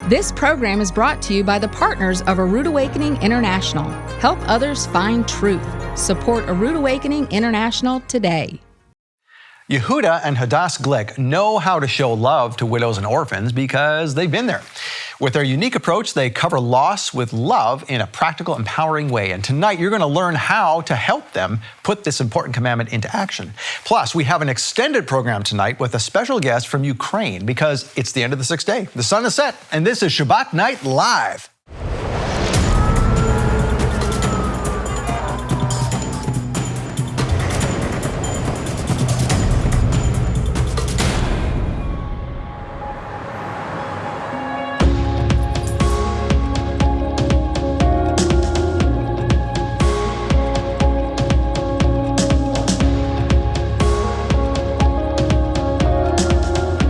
This program is brought to you by the partners of A Rood Awakening International. Help others find truth. Support A Rood Awakening International today. Yehudah and Hadass Glick know how to show love to widows and orphans because they've been there. With their unique approach, they cover loss with love in a practical, empowering way. And tonight, you're going to learn how to help them put this important commandment into action. Plus, we have an extended program tonight with a special guest from Ukraine because it's the end of the sixth day. The sun is set, and this is Shabbat Night Live.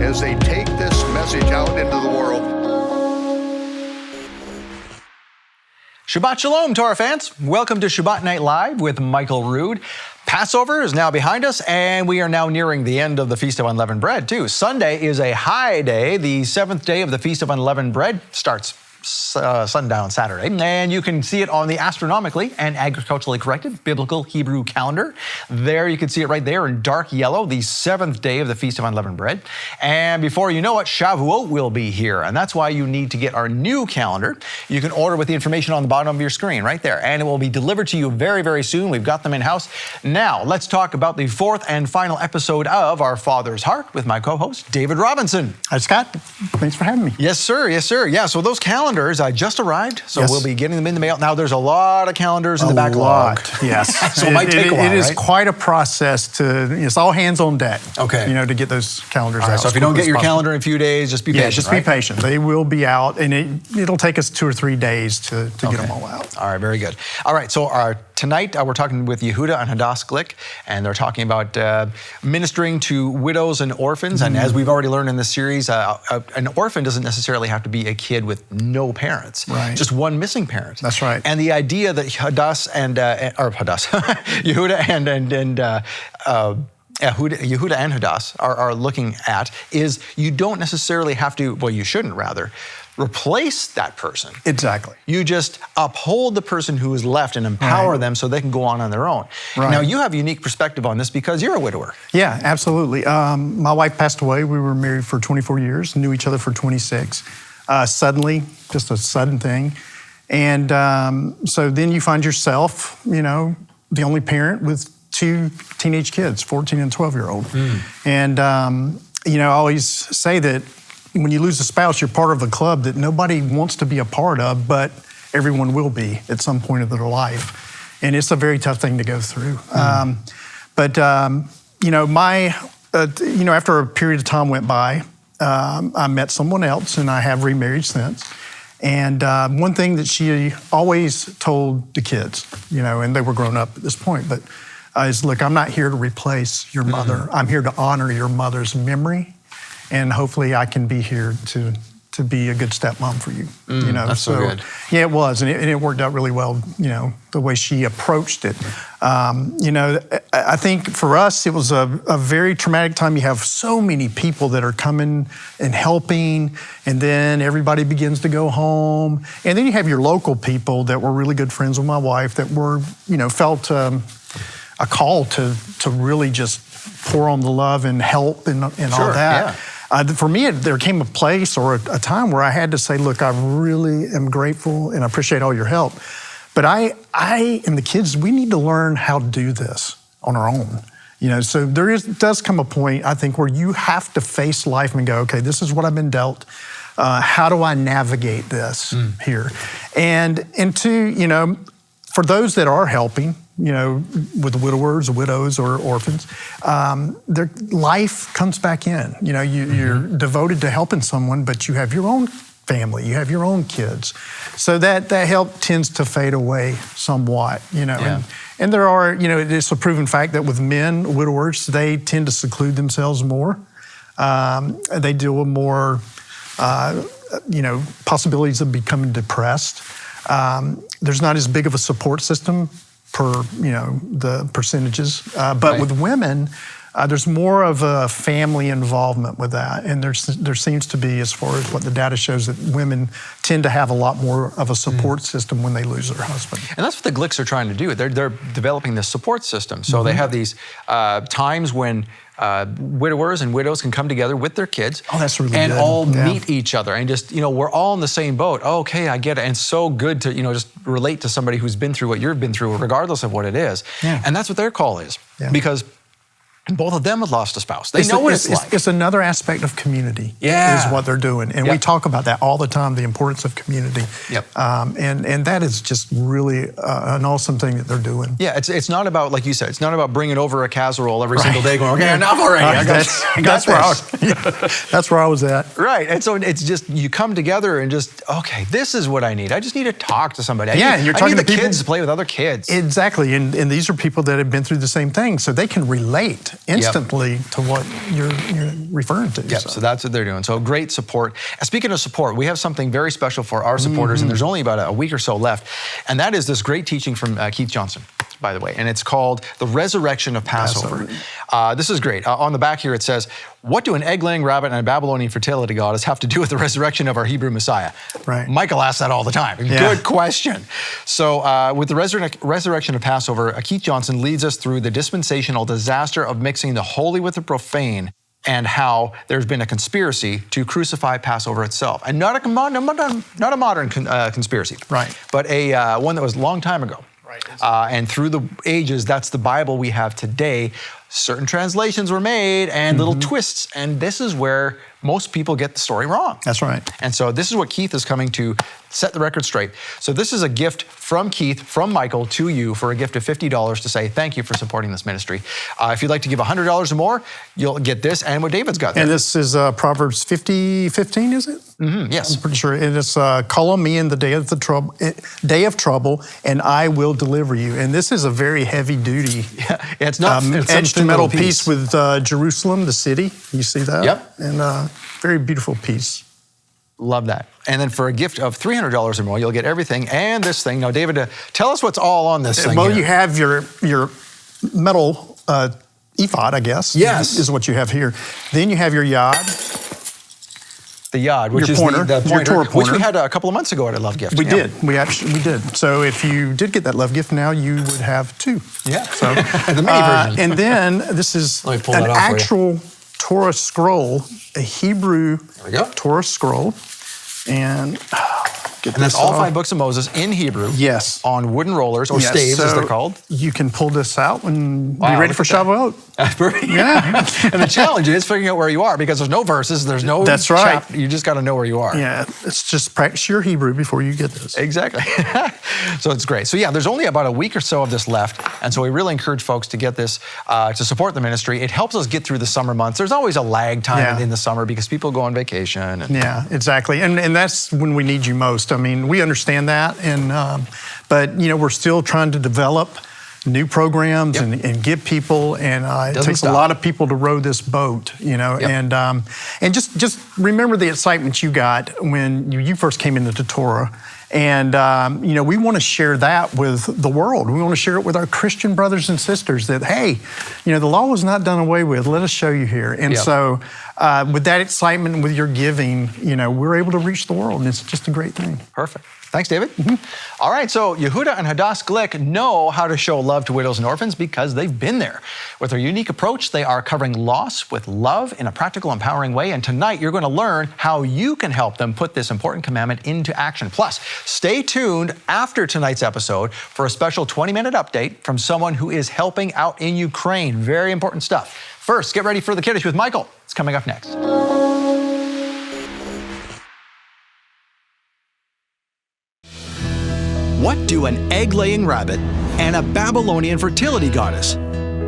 As they take this message out into the world. Shabbat Shalom, Torah fans. Welcome to Shabbat Night Live with Michael Rood. Passover is now behind us, and we are now nearing the end of the Feast of Unleavened Bread, too. Sunday is a high day. The seventh day of the Feast of Unleavened Bread starts sundown Saturday, and you can see it on the astronomically and agriculturally corrected biblical Hebrew calendar. There you can see it right there in dark yellow, the seventh day of the Feast of Unleavened Bread. And before you know it, Shavuot will be here, and that's why you need to get our new calendar. You can order with the information on the bottom of your screen right there, and it will be delivered to you very, very soon. We've got them in-house. Now, let's talk about the fourth and final episode of Our Father's Heart with my co-host, David Robinson. Hi, Scott. Thanks for having me. Yes, sir. Yes, sir. Yeah, so those calendars just arrived, so Yes. we'll be getting them in the mail. Now, there's a lot of calendars in the backlog. Yes. So it might take a while, It is right? quite a process it's all hands on deck. Okay. To get those calendars All right, out. so if you don't get your calendar in a few days, just be patient, just right? be patient. They will be out, and it'll take us 2 or 3 days to get them all out. All right, very good. All right, so tonight we're talking with Yehudah and Hadass Glick, and they're talking about ministering to widows and orphans. And as we've already learned in this series, an orphan doesn't necessarily have to be a kid with no parents. Right. Just one missing parent. That's right. And the idea that Yehudah Yehudah and Hadass are looking at is you don't necessarily have to, well, you shouldn't rather, replace that person. Exactly. You just uphold the person who is left and empower them so they can go on their own. Right. Now, you have a unique perspective on this because you're a widower. Yeah, absolutely. My wife passed away. We were married for 24 years, knew each other for 26. Suddenly, just a sudden thing. And so then you find yourself, the only parent with 2 teenage kids, 14 and 12-year-old. And, I always say that when you lose a spouse, you're part of a club that nobody wants to be a part of, but everyone will be at some point of their life. And it's a very tough thing to go through. After a period of time went by, I met someone else, and I have remarried since. And one thing that she always told the kids, and they were grown up at this point, but is, look, I'm not here to replace your mother. I'm here to honor your mother's memory, and hopefully I can be here to be a good stepmom for you. That's so good. Yeah, it was, and it worked out really well. The way she approached it. I think for us it was a very traumatic time. You have so many people that are coming and helping, and then everybody begins to go home, and then you have your local people that were really good friends with my wife that were, felt a call to really just pour on the love and help and all that. Yeah. For me, there came a place or a time where I had to say, look, I really am grateful and I appreciate all your help. But I and the kids, we need to learn how to do this on our own. So does come a point, I think, where you have to face life and go, okay, this is what I've been dealt. How do I navigate this here? And two, for those that are helping, with the widowers, the widows, or orphans, their life comes back in. You're devoted to helping someone, but you have your own family, you have your own kids. So that help tends to fade away somewhat, Yeah. And there are, it's a proven fact that with men, widowers, they tend to seclude themselves more. They deal with more, possibilities of becoming depressed. There's not as big of a support system per, the percentages. But Right. with women, There's more of a family involvement with that, and there seems to be, as far as what the data shows, that women tend to have a lot more of a support system when they lose their husband. And that's what the Glicks are trying to do. They're developing this support system. So they have these times when widowers and widows can come together with their kids. Oh, that's really and good. all meet each other and just, we're all in the same boat. Okay, I get it. And it's so good to, just relate to somebody who's been through what you've been through, regardless of what it is. Yeah. And that's what their call is. Yeah. Because both of them have lost a spouse. They know what it's like. It's another aspect of community is what they're doing. And we talk about that all the time, the importance of community. Yep. And that is just really an awesome thing that they're doing. Yeah, it's not about, like you said, it's not about bringing over a casserole every single day going, okay, enough already. That's where I was at. Right, and so it's just, you come together and just, okay, this is what I need. I just need to talk to somebody. You're talking to to people, kids to play with other kids. Exactly, and these are people that have been through the same thing, so they can relate instantly to what you're referring to. Yeah, so that's what they're doing. So great support. And speaking of support, we have something very special for our supporters, and there's only about a week or so left, and that is this great teaching from Keith Johnson, by the way, and it's called The Resurrection of Passover. This is great. On the back here it says, what do an egg-laying rabbit and a Babylonian fertility goddess have to do with the resurrection of our Hebrew Messiah? Right. Michael asks that all the time. Yeah. Good question. So with the resurrection of Passover, Keith Johnson leads us through the dispensational disaster of mixing the holy with the profane, and how there's been a conspiracy to crucify Passover itself. And not a modern conspiracy, right? But a one that was a long time ago. Right. And through the ages, that's the Bible we have today. Certain translations were made and little twists, and this is where most people get the story wrong. That's right. And so this is what Keith is coming to set the record straight. So this is a gift from Keith, from Michael, to you for a gift of $50 to say thank you for supporting this ministry. If you'd like to give $100 or more, you'll get this and what David's got there. And this is Proverbs 50:15, is it? Yes. I'm pretty sure. It is, call on me in the day of trouble, and I will deliver you. And this is a very heavy duty. Yeah, it's not edged metal piece with Jerusalem, the city. You see that? Yep. And very beautiful piece. Love that. And then for a gift of $300 or more, you'll get everything and this thing. Now, David, tell us what's all on this thing. Well, here. you have your metal ephod, I guess. Yes. Is what you have here. Then you have your yod. The yod, which your is pointer, the pointer, Torah pointer, which we had a couple of months ago at a love gift. We did. We did. So if you did get that love gift, now you would have two. Yeah. So the mini version. And then this is an actual Torah scroll, a Hebrew Torah scroll, and that's all 5 books of Moses in Hebrew. Yes. On wooden rollers or staves, as they're called. You can pull this out and be ready for Shabbat. Yeah. And the challenge is figuring out where you are, because there's no verses, there's no chapter. You just got to know where you are. Yeah. It's just practice your Hebrew before you get this. Exactly. So it's great. So yeah, there's only about a week or so of this left. And so we really encourage folks to get this to support the ministry. It helps us get through the summer months. There's always a lag time in the summer because people go on vacation. Yeah, exactly. And that's when we need you most. I mean, we understand that, and but we're still trying to develop new programs and get people, and it takes a lot of people to row this boat, and just remember the excitement you got when you first came into the Torah. And, we want to share that with the world. We want to share it with our Christian brothers and sisters that, hey, the law was not done away with. Let us show you here. And so with that excitement, with your giving, we're able to reach the world. And it's just a great thing. Perfect. Thanks, David. All right, so Yehudah and Hadass Glick know how to show love to widows and orphans because they've been there. With their unique approach, they are covering loss with love in a practical, empowering way. And tonight, you're going to learn how you can help them put this important commandment into action. Plus, stay tuned after tonight's episode for a special 20-minute update from someone who is helping out in Ukraine. Very important stuff. First, get ready for the Kiddush with Michael. It's coming up next. What do an egg-laying rabbit and a Babylonian fertility goddess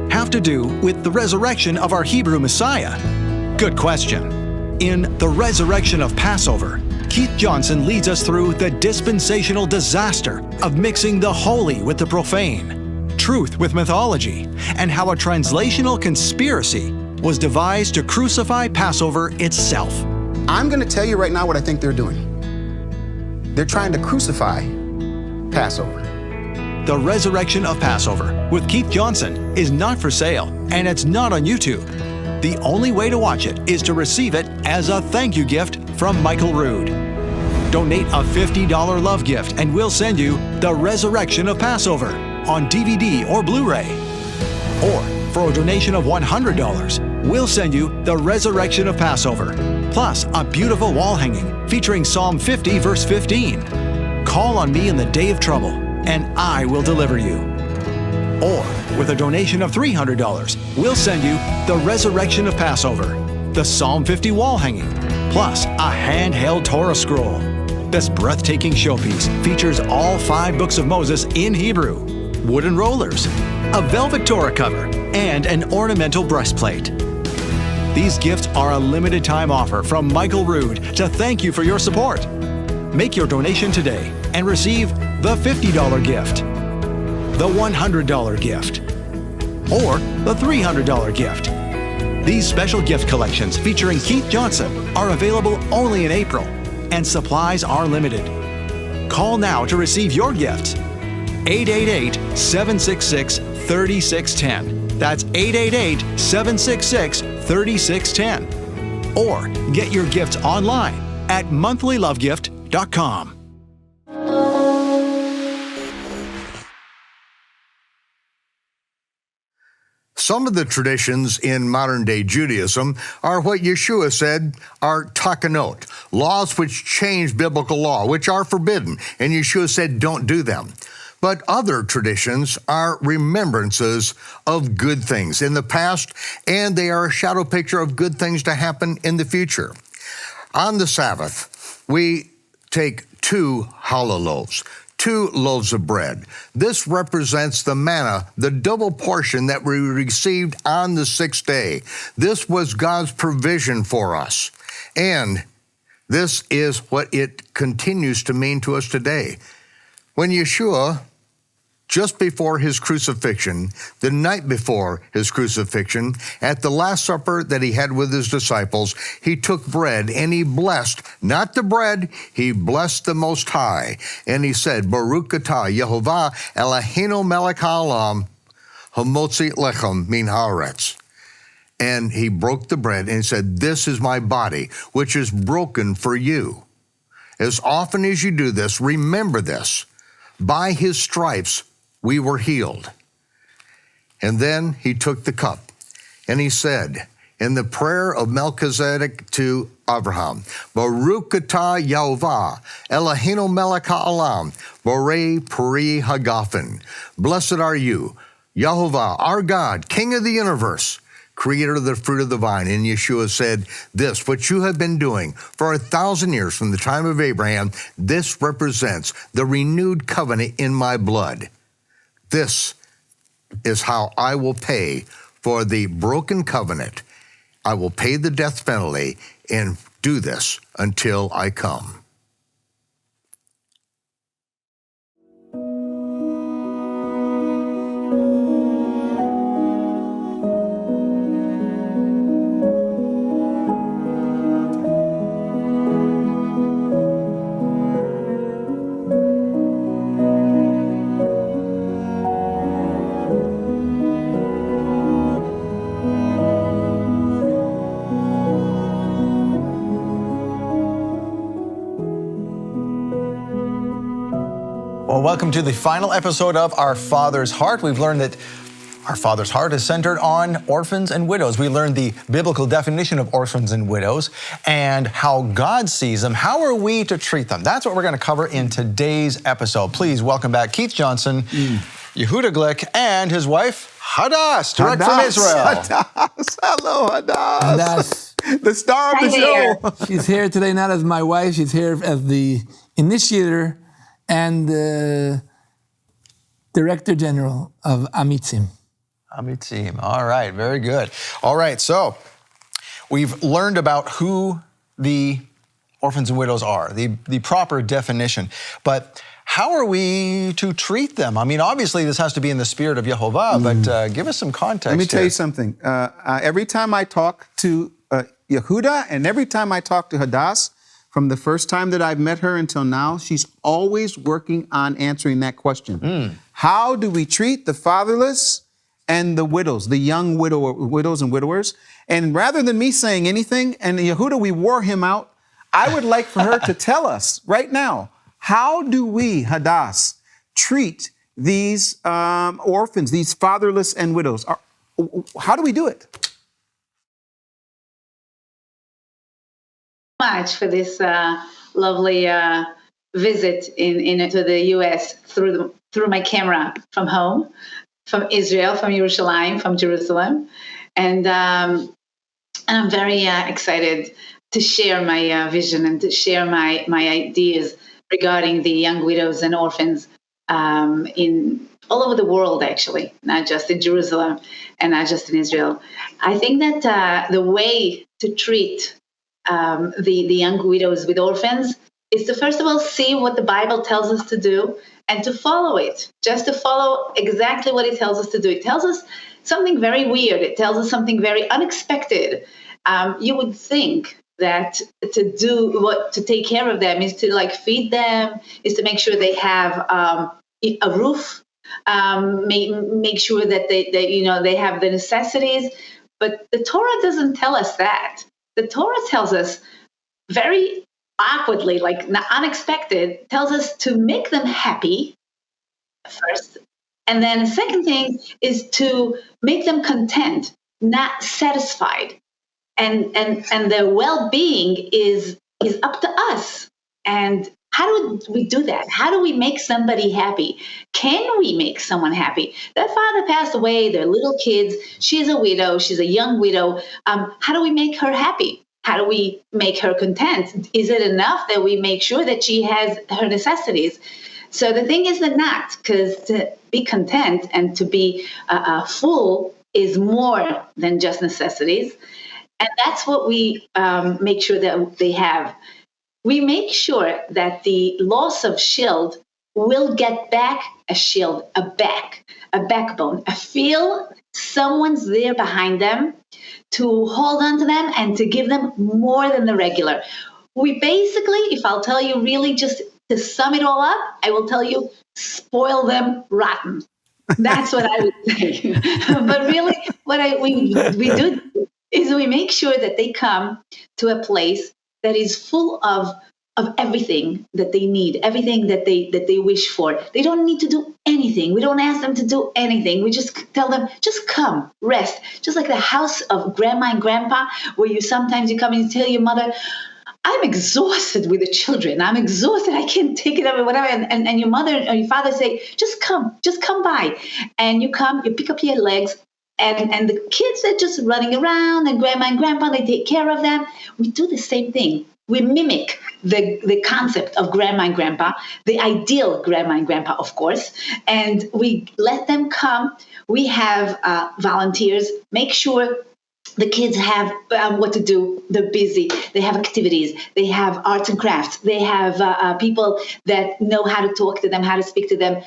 have to do with the resurrection of our Hebrew Messiah? Good question. In The Resurrection of Passover, Keith Johnson leads us through the dispensational disaster of mixing the holy with the profane, truth with mythology, and how a translational conspiracy was devised to crucify Passover itself. I'm going to tell you right now what I think they're doing. They're trying to crucify Passover. The Resurrection of Passover with Keith Johnson is not for sale, and it's not on YouTube. The only way to watch it is to receive it as a thank you gift from Michael Rood. Donate a $50 love gift and we'll send you The Resurrection of Passover on DVD or Blu-ray. Or for a donation of $100, we'll send you The Resurrection of Passover, plus a beautiful wall hanging featuring Psalm 50 verse 15. Call on me in the day of trouble, and I will deliver you. Or with a donation of $300, we'll send you The Resurrection of Passover, the Psalm 50 wall hanging, plus a handheld Torah scroll. This breathtaking showpiece features all 5 books of Moses in Hebrew, wooden rollers, a velvet Torah cover, and an ornamental breastplate. These gifts are a limited time offer from Michael Rood to thank you for your support. Make your donation today and receive the $50 gift, the $100 gift, or the $300 gift. These special gift collections featuring Keith Johnson are available only in April, and supplies are limited. Call now to receive your gifts. 888-766-3610. That's 888-766-3610. Or get your gifts online at monthlylovegift.com. Some of the traditions in modern-day Judaism are what Yeshua said are takanot, laws which change biblical law, which are forbidden, and Yeshua said don't do them. But other traditions are remembrances of good things in the past, and they are a shadow picture of good things to happen in the future. On the Sabbath, we take 2 challah loaves, 2 loaves of bread. This represents the manna, the double portion that we received on the 6th day. This was God's provision for us. And this is what it continues to mean to us today. When Yeshua, just before his crucifixion, the night before his crucifixion, at the Last Supper that he had with his disciples, he took bread and he blessed, not the bread, he blessed the Most High. And he said, Baruch atah Yehovah Eloheinu melech haolam hamotzi lechem min haaretz. And he broke the bread and he said, this is my body, which is broken for you. As often as you do this, remember this. By his stripes, we were healed. And then he took the cup and he said, in the prayer of Melchizedek to Abraham, Baruch atah Yehovah Eloheinu melech haolam borei peri hagafen. Blessed are you, Yehovah, our God, King of the universe, creator of the fruit of the vine. And Yeshua said, this, what you have been doing for 1,000 years from the time of Abraham, this represents the renewed covenant in my blood. This is how I will pay for the broken covenant. I will pay the death penalty and do this until I come. Well, welcome to the final episode of Our Father's Heart. We've learned that our Father's Heart is centered on orphans and widows. We learned the biblical definition of orphans and widows and how God sees them. How are we to treat them? That's what we're going to cover in today's episode. Please welcome back Keith Johnson, Yehudah Glick, and his wife, Hadass, direct from Israel. Hadass. Hello, Hadass. The star of the show. She's here today not as my wife. She's here as the initiator and the Director General of Amitzim. Amitzim. All right, very good. All right, so we've learned about who the orphans and widows are, the proper definition. But how are we to treat them? I mean, obviously this has to be in the spirit of Yehovah, but give us some context. Let me tell here. you something. Every time I talk to Yehudah and every time I talk to Hadass, From the first time that I've met her until now, she's always working on answering that question. How do we treat the fatherless and the widows, the young widows and widowers? And rather than me saying anything, and Yehudah, we wore him out, I would like for her to tell us right now, how do we, Hadass, treat these orphans, these fatherless and widows? How do we do it? Much for this lovely visit into the U.S. through my camera from home, from Israel, from Yerushalayim, from Jerusalem, and I'm very excited to share my vision and to share my ideas regarding the young widows and orphans in all over the world, actually, not just in Jerusalem and not just in Israel. I think that the way to treat the young widows with orphans is to first of all see what the Bible tells us to do and to follow it, just to follow exactly what it tells us to do. It tells us something very weird. It tells us something very unexpected. You would think that to take care of them is to like feed them, is to make sure they have a roof, make sure that they have the necessities. But the Torah doesn't tell us that. The Torah tells us very awkwardly, like unexpected, tells us to make them happy first. And then the second thing is to make them content, not satisfied. And their well-being is up to us. And how do we do that? How do we make somebody happy? Can we make someone happy? Their father passed away, they're little kids, she's a widow, she's a young widow. How do we make her happy? How do we make her content? Is it enough that we make sure that she has her necessities? So the thing is that not, because to be content and to be full is more than just necessities. And that's what we make sure that they have. We make sure that the loss of shield will get back a shield, a backbone, a feel someone's there behind them to hold on to them and to give them more than the regular. We basically, if I'll tell you really just to sum it all up, I will tell you, spoil them rotten. That's what I would say. But really, what we do is we make sure that they come to a place that is full of everything that they need, everything that they wish for. They don't need to do anything. We don't ask them to do anything. We just tell them, just come, rest. Just like the house of grandma and grandpa, where you sometimes come and you tell your mother, I'm exhausted with the children. I'm exhausted. I can't take it over, whatever. And your mother or your father say, just come by. And you come, you pick up your legs, and the kids are just running around, and grandma and grandpa, they take care of them. We do the same thing. We mimic the concept of grandma and grandpa, the ideal grandma and grandpa, of course, and we let them come. We have volunteers, make sure the kids have what to do. They're busy. They have activities. They have arts and crafts. They have people that know how to talk to them, how to speak to them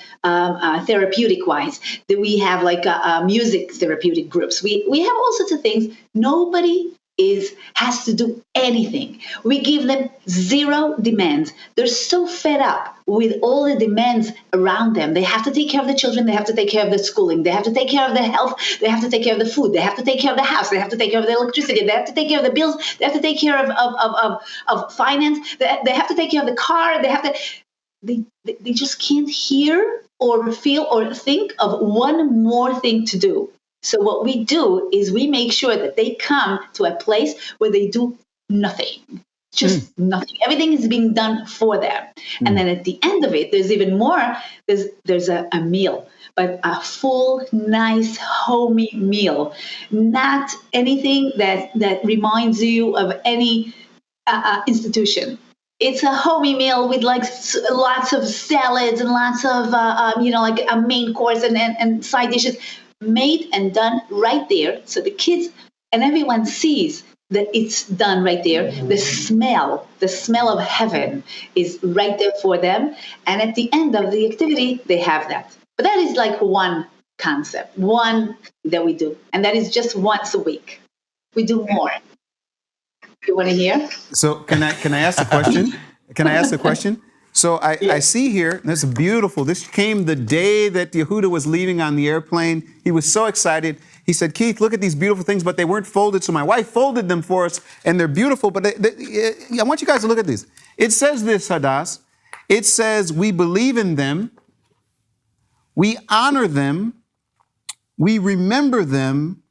therapeutic-wise. We have like music therapeutic groups. We have all sorts of things. Nobody has to do anything. We give them zero demands. They're so fed up with all the demands around them. They have to take care of the children. They have to take care of the schooling. They have to take care of the health. They have to take care of the food. They have to take care of the house. They have to take care of the electricity. They have to take care of the bills. They have to take care of finance. They have to take care of the car. They just can't hear or feel or think of one more thing to do. So what we do is we make sure that they come to a place where they do nothing, just nothing. Everything is being done for them. And then at the end of it, there's even more. There's a meal, but a full, nice, homey meal, not anything that reminds you of any institution. It's a homey meal with like lots of salads and lots of, like a main course and side dishes. Made and done right there, so the kids and everyone sees that it's done right there. The smell of heaven is right there for them, and at the end of the activity they have that. But that is like one concept, one that we do, and that is just once a week. We do more. You want to hear? So can I ask a question? Can I ask a question? So I see here, this is beautiful. This came the day that Yehudah was leaving on the airplane. He was so excited. He said, Keith, look at these beautiful things, but they weren't folded. So my wife folded them for us, and they're beautiful. But I want you guys to look at these. It says this, Hadass. It says, we believe in them, we honor them, we remember them,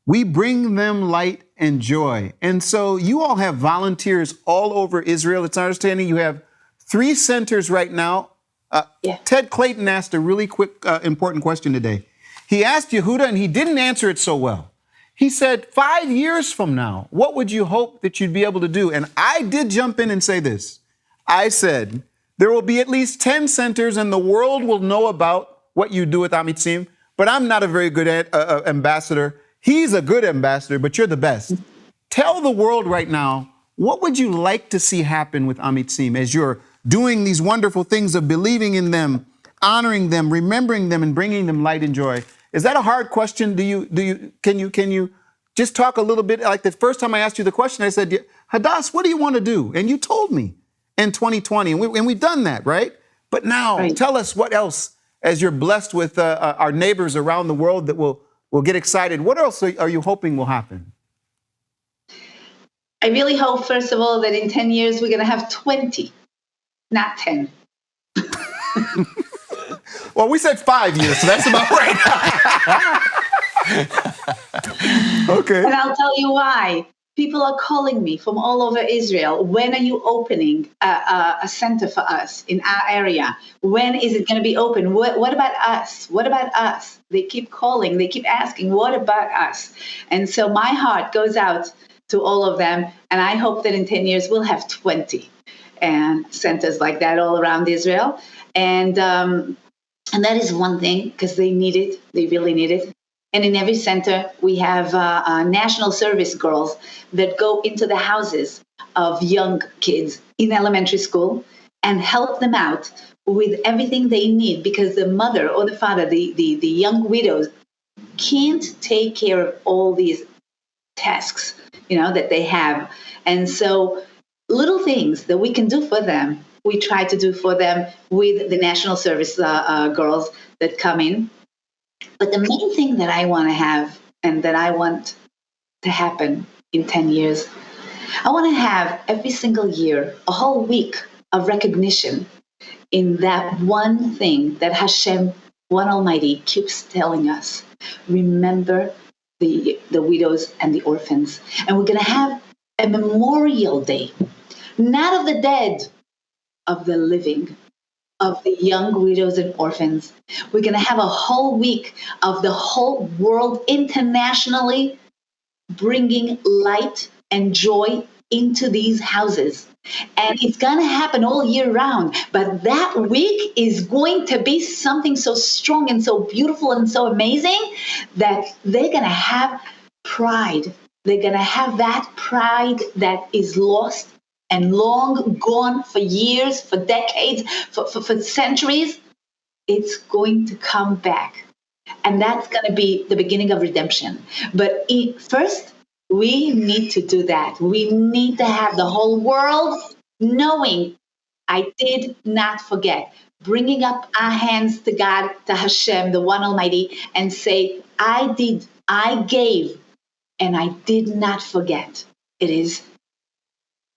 we bring them light and joy. And so you all have volunteers all over Israel. It's our understanding you have 3 centers right now. Ted Clayton asked a really quick, important question today. He asked Yehudah, and he didn't answer it so well. He said, 5 years from now, what would you hope that you'd be able to do? And I did jump in and say this. I said, there will be at least 10 centers, and the world will know about what you do with Amitzim, but I'm not a very good ambassador. He's a good ambassador, but you're the best. Tell the world right now, what would you like to see happen with Amitzim as you're doing these wonderful things of believing in them, honoring them, remembering them, and bringing them light and joy? Is that a hard question? Can you just talk a little bit? Like the first time I asked you the question, I said, Hadass, what do you want to do? And you told me in 2020, and we've done that, right? But now tell us what else, as you're blessed with our neighbors around the world that will get excited. What else are you hoping will happen? I really hope, first of all, that in 10 years we're going to have 20, not 10. Well, we said 5 years, so that's about right. Okay. And I'll tell you why. People are calling me from all over Israel. When are you opening a center for us in our area? When is it going to be open? What about us? What about us? They keep calling. They keep asking, what about us? And so my heart goes out to all of them. And I hope that in 10 years we'll have 20 and centers like that all around Israel. And that is one thing, because they need it. They really need it. And in every center, we have national service girls that go into the houses of young kids in elementary school and help them out with everything they need, because the mother or the father, the young widows, can't take care of all these tasks, that they have. And so little things that we can do for them, we try to do for them with the national service girls that come in. But the main thing that I want to have and that I want to happen in 10 years, I want to have every single year a whole week of recognition in that one thing that Hashem, one Almighty, keeps telling us. Remember the widows and the orphans. And we're going to have a memorial day, not of the dead, of the living, of the young widows and orphans. We're going to have a whole week of the whole world internationally bringing light and joy into these houses. And it's going to happen all year round. But that week is going to be something so strong and so beautiful and so amazing that they're going to have pride. They're going to have that pride that is lost and long gone for years, for decades, for centuries. It's going to come back. And that's going to be the beginning of redemption. But first, we need to do that. We need to have the whole world knowing I did not forget. Bringing up our hands to God, to Hashem, the one Almighty, and say, I gave, and I did not forget. It is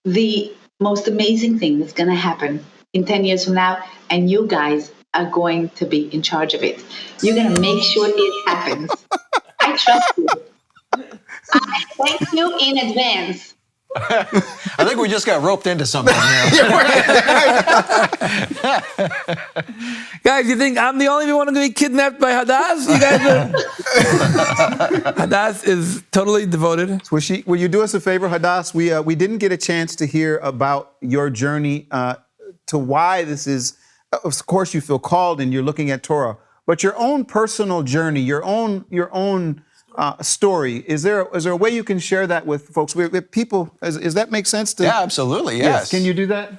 the most amazing thing that's going to happen in 10 years from now, and you guys are going to be in charge of it. You're going to make sure it happens. I trust you. I thank you in advance. I think we just got roped into something here. Guys, you think I'm the only one going to be kidnapped by Hadass? You guys are... Hadass is totally devoted. Will you do us a favor, Hadass? We didn't get a chance to hear about your journey to why this is. Of course, you feel called and you're looking at Torah, but your own personal journey, your own story. Is there a way you can share that with folks? With people, does that make sense? Yeah, absolutely. Yes. Can you do that?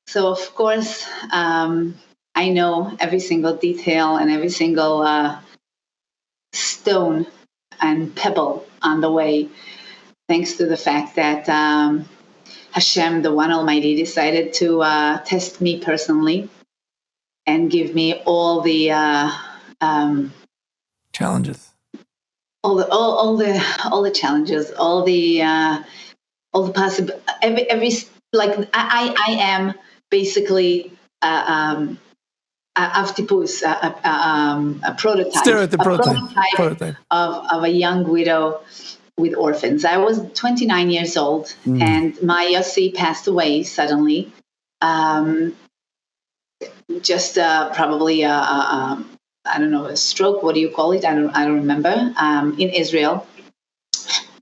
So, of course, I know every single detail and every single stone and pebble on the way. thanks to the fact that Hashem, the One Almighty, decided to test me personally and give me all the Challenges. all the challenges, all the possible, every like I am basically Avtipus, a prototype, prototype of a young widow with orphans. I was 29 years old, and my Yossi passed away suddenly. Just probably I don't know, a stroke. What do you call it? I don't remember. In Israel,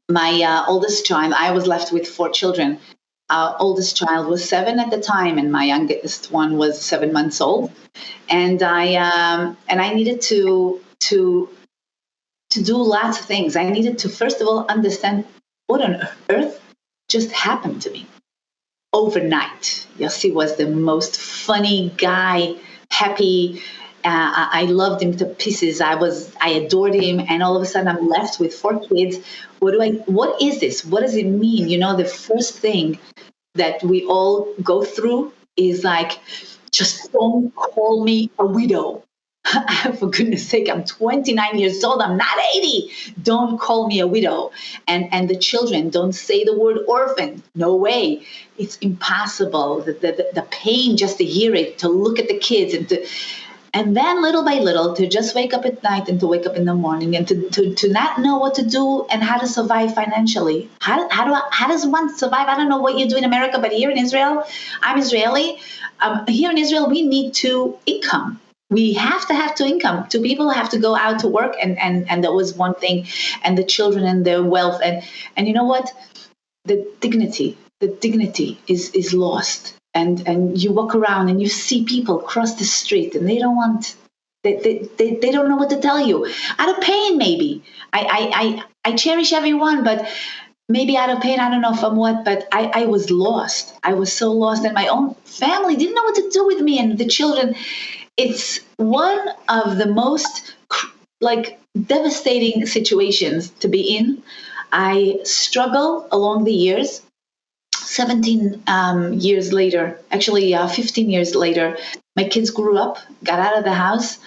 my oldest child. I was left with 4 children. Our oldest child was 7 at the time, and my youngest one was 7 months old. And I needed to do lots of things. I needed to, first of all, understand what on earth just happened to me overnight. Yossi was the most funny guy, happy. I loved him to pieces. I adored him, and all of a sudden I'm left with 4 kids. What is this? What does it mean? You know, the first thing that we all go through is like, just don't call me a widow. For goodness sake, I'm 29 years old. I'm not 80. Don't call me a widow. And the children, don't say the word orphan. No way. It's impossible. The pain just to hear it, to look at the kids, and then little by little to just wake up at night and to wake up in the morning and to not know what to do and how to survive financially. How does one survive? I don't know what you do in America, but here in Israel, I'm Israeli. Here in Israel, we need 2 income. We have to have 2 income. 2 people have to go out to work, and that was one thing. And the children and their wealth, and you know what? The dignity is lost. And you walk around and you see people cross the street, and they don't know what to tell you. Out of pain, maybe. I cherish everyone, but maybe out of pain, I don't know from what, but I was lost. I was so lost, and my own family didn't know what to do with me, and the children. It's one of the most devastating situations to be in. I struggle along the years. 17 years later, actually 15 years later, my kids grew up, got out of the house,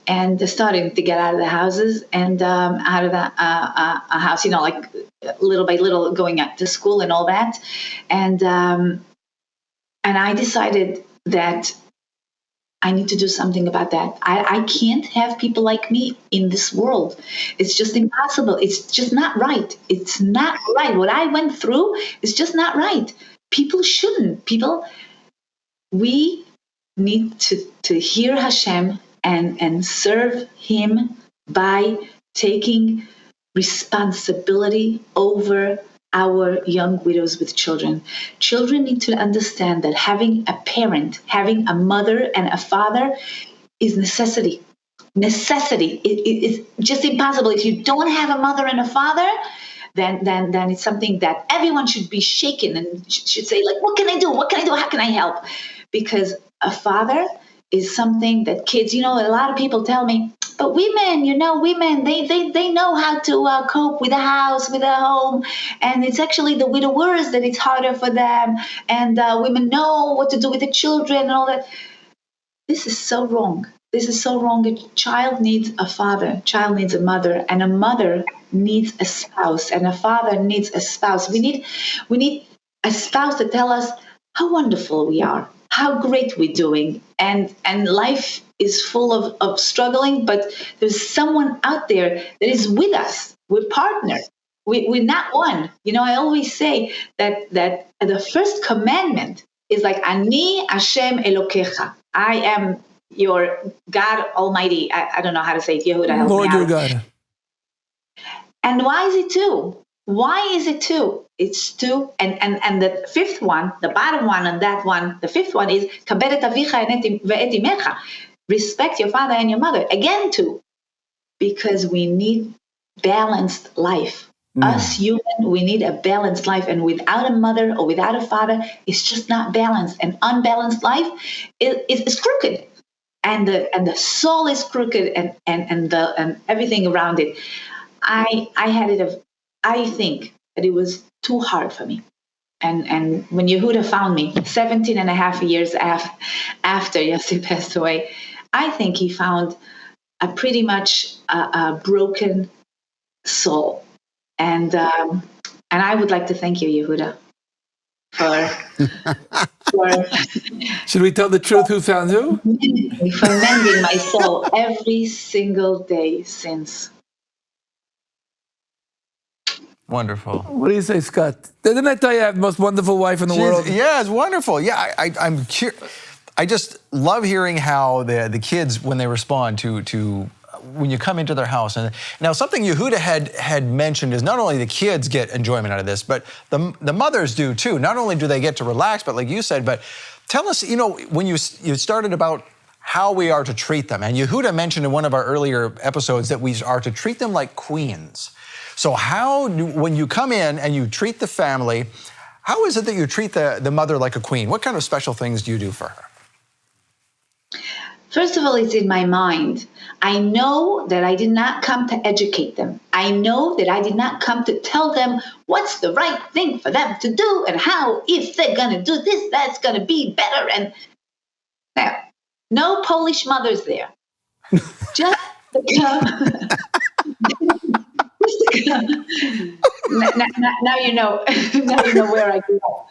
and they're starting to get out of the houses and out of the house, you know, like little by little going up to school and all that. And I decided that I need to do something about that. I can't have people like me in this world. It's just impossible. It's just not right. It's not right. What I went through is just not right. People shouldn't. We need to hear Hashem and serve Him by taking responsibility over our young widows with children. Children need to understand that having a parent, having a mother and a father is necessity. It's just impossible. If you don't have a mother and a father, then it's something that everyone should be shaken and should say, like, what can I do? What can I do? How can I help? Because a father is something that kids, you know, a lot of people tell me, but women, they know how to cope with a house, with a home. And it's actually the widowers that it's harder for them. And women know what to do with the children and all that. This is so wrong. This is so wrong. A child needs a father, a child needs a mother, and a mother needs a spouse, and a father needs a spouse. We need a spouse to tell us how wonderful we are, how great we're doing. And life is full of struggling, but there's someone out there that is with us. We're partners. We're not one. You know, I always say that the first commandment is like, Ani Hashem Elokecha. I am your God Almighty. I don't know how to say it. Yehudah, Lord your God. And why is it 2? Why is it 2? It's 2. And the 5th one, the bottom one on that one, the 5th one is Kabed et avicha ve'et imecha. Respect your father and your mother. Again, 2. Because we need balanced life. Us human, we need a balanced life. And without a mother or without a father, it's just not balanced. An unbalanced life is crooked. And the soul is crooked and everything around it. I think but it was too hard for me. And when Yehudah found me 17 and a half years after Yossi passed away, I think he found a pretty much a broken soul. And I would like to thank you, Yehudah, for Should we tell the truth who found who? for mending my soul every single day since. Wonderful. What do you say, Scott? Didn't I tell you I have the most wonderful wife in the world? Yeah, it's wonderful. Yeah, I'm curious. I just love hearing how the kids, when they respond to when you come into their house. And now something Yehudah had mentioned is not only the kids get enjoyment out of this, but the mothers do too. Not only do they get to relax, but like you said, but tell us, when you started about how we are to treat them. And Yehudah mentioned in one of our earlier episodes that we are to treat them like queens. So when you come in and you treat the family, how is it that you treat the mother like a queen? What kind of special things do you do for her? First of all, it's in my mind. I know that I did not come to educate them. I know that I did not come to tell them what's the right thing for them to do and how, if they're going to do this, that's going to be better. And now, no Polish mothers there. Just to come. Now you know. Now you know where I grew up.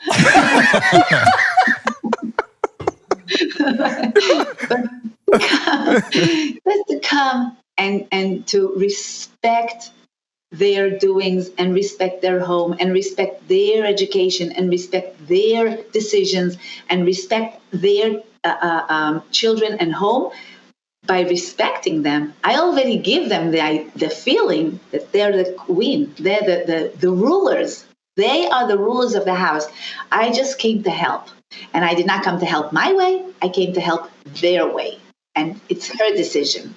But to come and to respect their doings and respect their home and respect their education and respect their decisions and respect their children and home. By respecting them, I already give them the feeling that they're the queen, they're the rulers. They are the rulers of the house. I just came to help. And I did not come to help my way. I came to help their way. And it's her decision.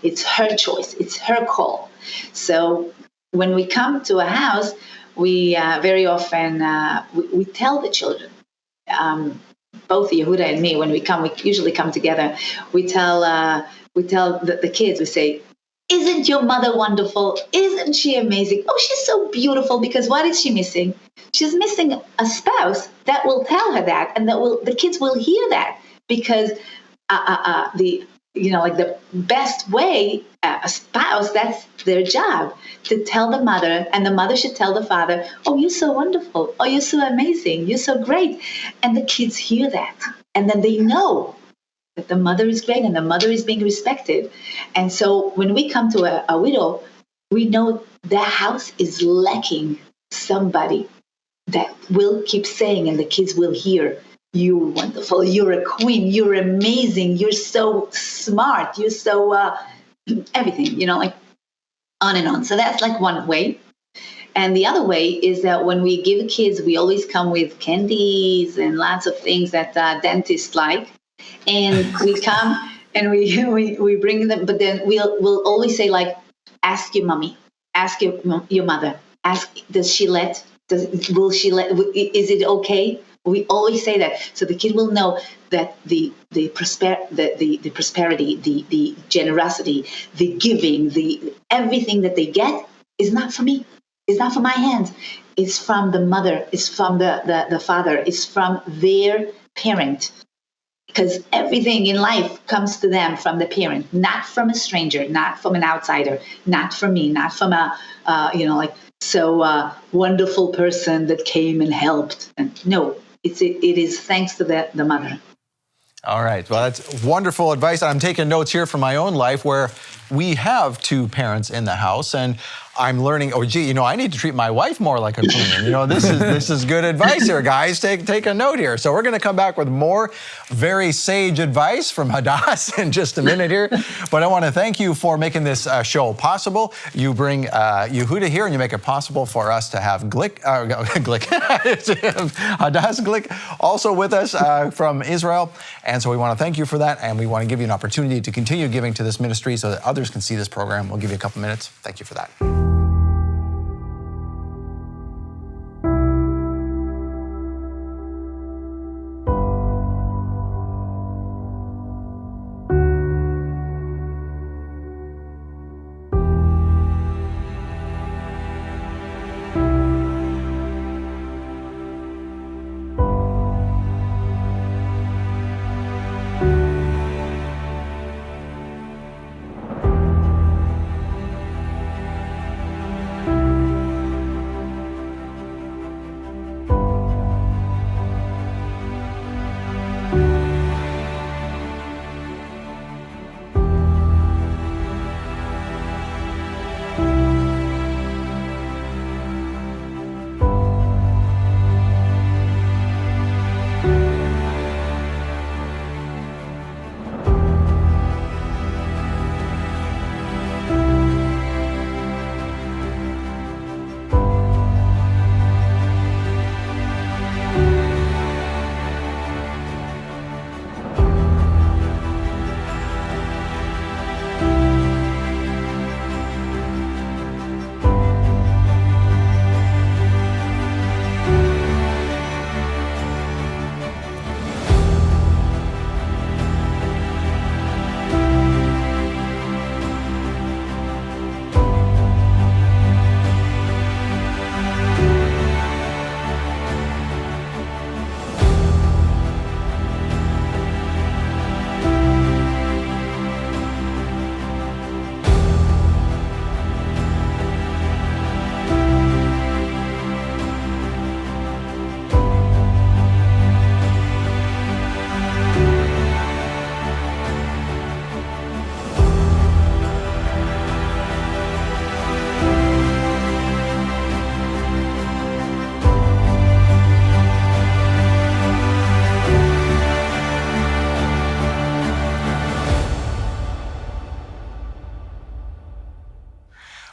It's her choice. It's her call. So when we come to a house, we very often, we tell the children, both Yehudah and me, when we come, we usually come together. We tell the kids, we say, "Isn't your mother wonderful? Isn't she amazing? Oh, she's so beautiful." Because what is she missing? She's missing a spouse that will tell her that, and the kids will hear that, because the best way, a spouse, that's their job, to tell the mother, and the mother should tell the father, "Oh, you're so wonderful. Oh, you're so amazing. You're so great." And the kids hear that, and then they know that the mother is great and the mother is being respected. And so when we come to a widow, we know the house is lacking somebody that will keep saying, and the kids will hear, "You're wonderful. You're a queen. You're amazing. You're so smart. You're so everything," like on and on. So that's like one way. And the other way is that when we give kids, we always come with candies and lots of things that dentists like. And we come and we bring them, but then we'll always say, like, "Ask your mommy, ask your mother, will she let, is it okay?" We always say that, so the kid will know that the prosperity, the generosity, the giving, the everything that they get is not for me. It's not for my hands. It's from the mother. It's from the father. It's from their parent. Because everything in life comes to them from the parent, not from a stranger, not from an outsider, not from me, not from a wonderful person that came and helped. And no, it is thanks to the mother. All right. Well, that's wonderful advice. I'm taking notes here from my own life, where we have two parents in the house, and I'm learning, I need to treat my wife more like a queen. This is good advice here, guys. Take a note here. So we're going to come back with more very sage advice from Hadass in just a minute here. But I want to thank you for making this show possible. You bring Yehudah here, and you make it possible for us to have Hadass Glick also with us from Israel. And so we want to thank you for that, and we want to give you an opportunity to continue giving to this ministry so that others can see this program. We'll give you a couple minutes. Thank you for that.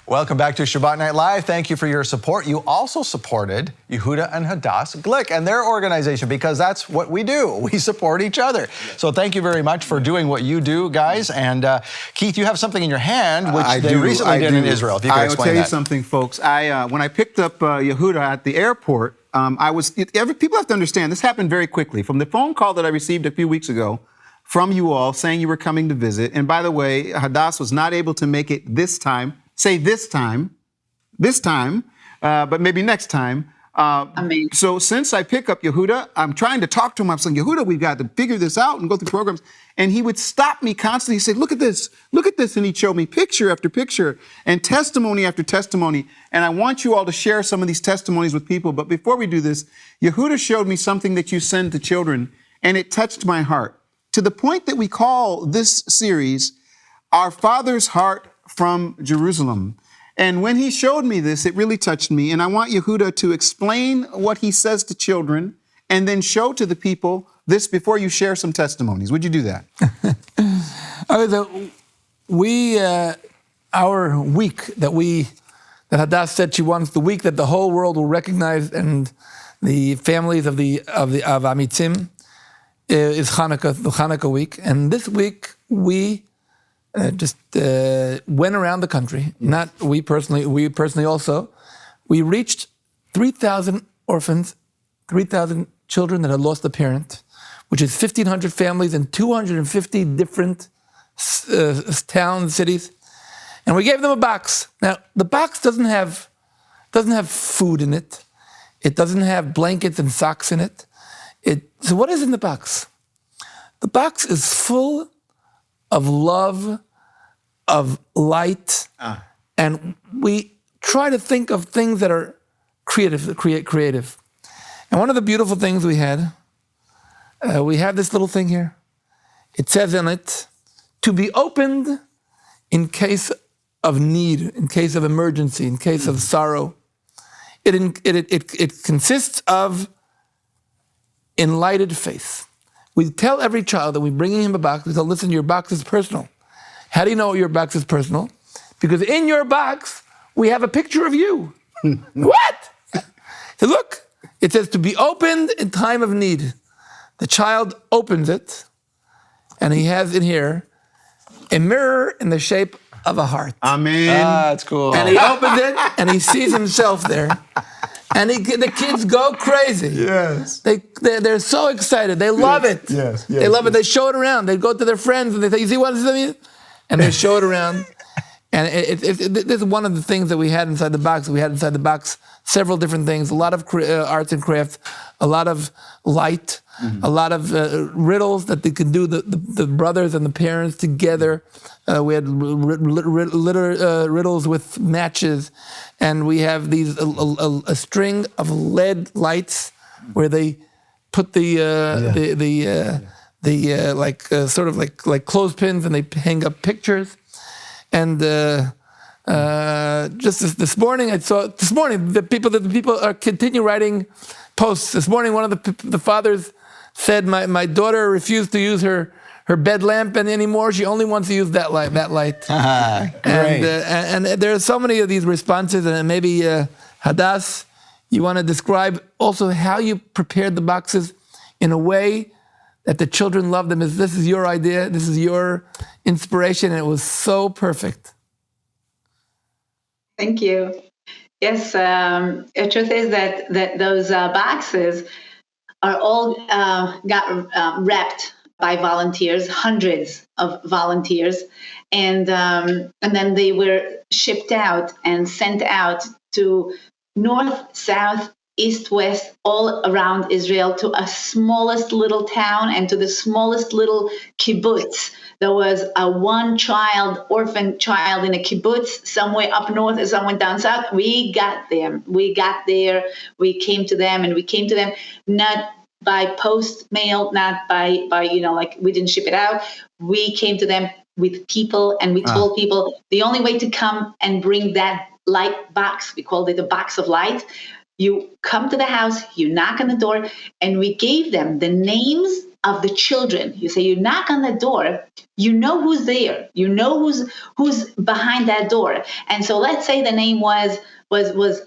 Welcome back to Shabbat Night Live. Thank you for your support. You also supported Yehudah and Hadass Glick and their organization, because that's what we do. We support each other. So thank you very much for doing what you do, guys. And Keith, you have something in your hand, which they recently did in Israel. If you could explain that. I will tell you something, folks. When I picked up Yehudah at the airport, people have to understand, this happened very quickly. From the phone call that I received a few weeks ago from you all saying you were coming to visit, and by the way, Hadass was not able to make it this time. Say this time, but maybe next time. So since I pick up Yehudah, I'm trying to talk to him. I'm saying, Yehudah, we've got to figure this out and go through programs. And he would stop me constantly. He'd say, look at this. And he'd show me picture after picture and testimony after testimony. And I want you all to share some of these testimonies with people. But before we do this, Yehudah showed me something that you send to children, and it touched my heart to the point that we call this series Our Father's Heart from Jerusalem. And when he showed me this, it really touched me. And I want Yehudah to explain what he says to children and then show to the people this before you share some testimonies. Would you do that? Our week that Hadass said she wants, the week that the whole world will recognize, and the families of Amitzim, is Hanukkah, the Hanukkah week. And this week we went around the country. Not we personally also. We reached 3,000 orphans, 3,000 children that had lost a parent, which is 1,500 families in 250 different towns, cities, and we gave them a box. Now the box doesn't have food in it. It doesn't have blankets and socks in it. So what is in the box? The box is full of love, of light, and we try to think of things that are creative. And one of the beautiful things we have this little thing here. It says in it, to be opened in case of need, in case of emergency, in case of sorrow. It consists of enlightened faith. We tell every child that we're bringing him a box. We tell, listen, your box is personal. How do you know your box is personal? Because in your box, we have a picture of you. What? So look, it says to be opened in time of need. The child opens it, and he has in here a mirror in the shape of a heart. Amen. That's cool. And he opens it, and he sees himself there. And the kids go crazy. Yes. They're so excited. They love it. Yes. They love it. They show it around. They go to their friends, and they say, you see what this is? And they show it around. And this is one of the things that we had inside the box. We had inside the box several different things, a lot of arts and crafts, a lot of light, a lot of riddles that they could do, the brothers and the parents together. We had riddles with matches, and we have these a string of LED lights where they put sort of like clothespins, and they hang up pictures. And just this morning, the people continue writing posts. This morning, one of the fathers said, "My daughter refused to use her bed lamp anymore. She only wants to use that light." And there are so many of these responses. And maybe Hadass, you want to describe also how you prepared the boxes in a way that the children love them. This is your idea. This is your inspiration, and it was so perfect. Thank you. Yes, the truth is that those boxes are all got wrapped by volunteers, hundreds of volunteers, and then they were shipped out and sent out to north, south, east, west, all around Israel, to a smallest little town and to the smallest little kibbutz. There was a orphan child in a kibbutz somewhere up north and somewhere down south. We got them. We got there. We came to them, and we came to them not by post mail, not by like we didn't ship it out. We came to them with people, and we told people the only way to come and bring that light box, we called it a box of light. You come to the house, you knock on the door, and we gave them the names of the children. You say, you knock on the door, you know who's there, you know who's behind that door. And so let's say the name was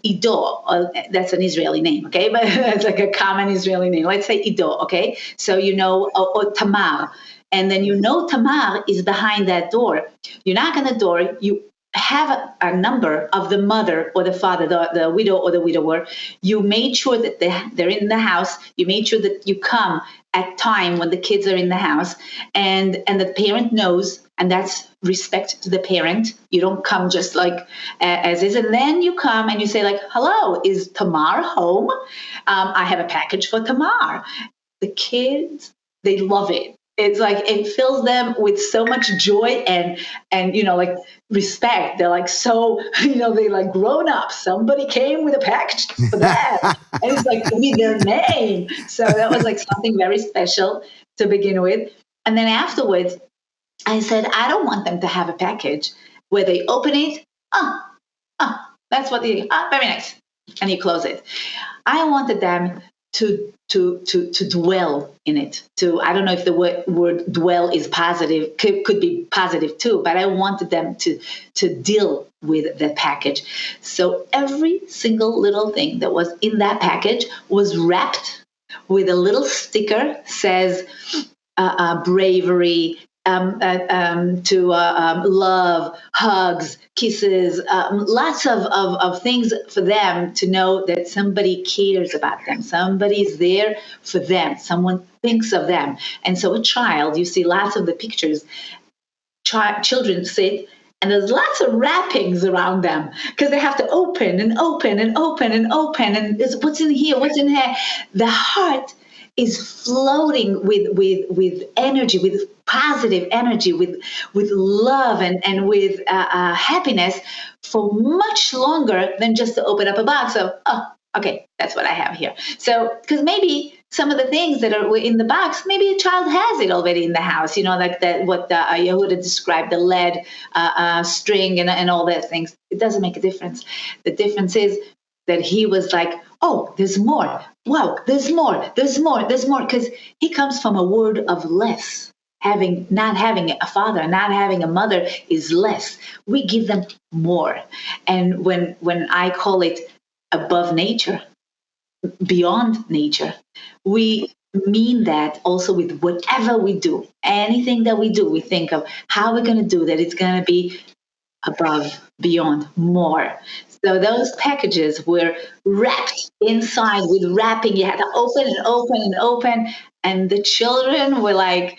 Ido. That's an Israeli name, okay? But it's like a common Israeli name. Let's say Ido, okay? So you know, or Tamar. And then you know Tamar is behind that door. You knock on the door, you have a number of the mother or the father, the widow or the widower. You made sure that they're in the house. You made sure that you come at time when the kids are in the house, and the parent knows, and that's respect to the parent. You don't come just like as is, and then you come and you say like, hello, is Tamar home? I have a package for Tamar. The kids, they love it. It's like it fills them with so much joy and like respect. They're like so they like grown up. Somebody came with a package for that, and it's like with their name. So that was like something very special to begin with. And then afterwards, I said I don't want them to have a package where they open it. That's what they very nice, and you close it. I wanted them to dwell in it. I don't know if the word dwell is positive, could be positive too, but I wanted them to deal with the package. So every single little thing that was in that package was wrapped with a little sticker, says bravery, to love, hugs, kisses, lots of things for them to know that somebody cares about them. Somebody's there for them. Someone thinks of them. And so a child, you see lots of the pictures, children sit, and there's lots of wrappings around them because they have to open and open and open and open. And it's, what's in here? What's in here? The heart is floating with energy, with positive energy, with love and with happiness for much longer than just to open up a box of, okay, that's what I have here. So, because maybe some of the things that are in the box, maybe a child has it already in the house, like that, what Yehudah described, the lead string and all those things. It doesn't make a difference. The difference is that he was like, oh, there's more. Wow, there's more, because he comes from a word of less. Not having a father, not having a mother is less. We give them more. And when I call it above nature, beyond nature, we mean that also with whatever we do. Anything that we do, we think of how we're going to do that. It's going to be above, beyond, more. So those packages were wrapped inside with wrapping. You had to open and open and open. And the children were like,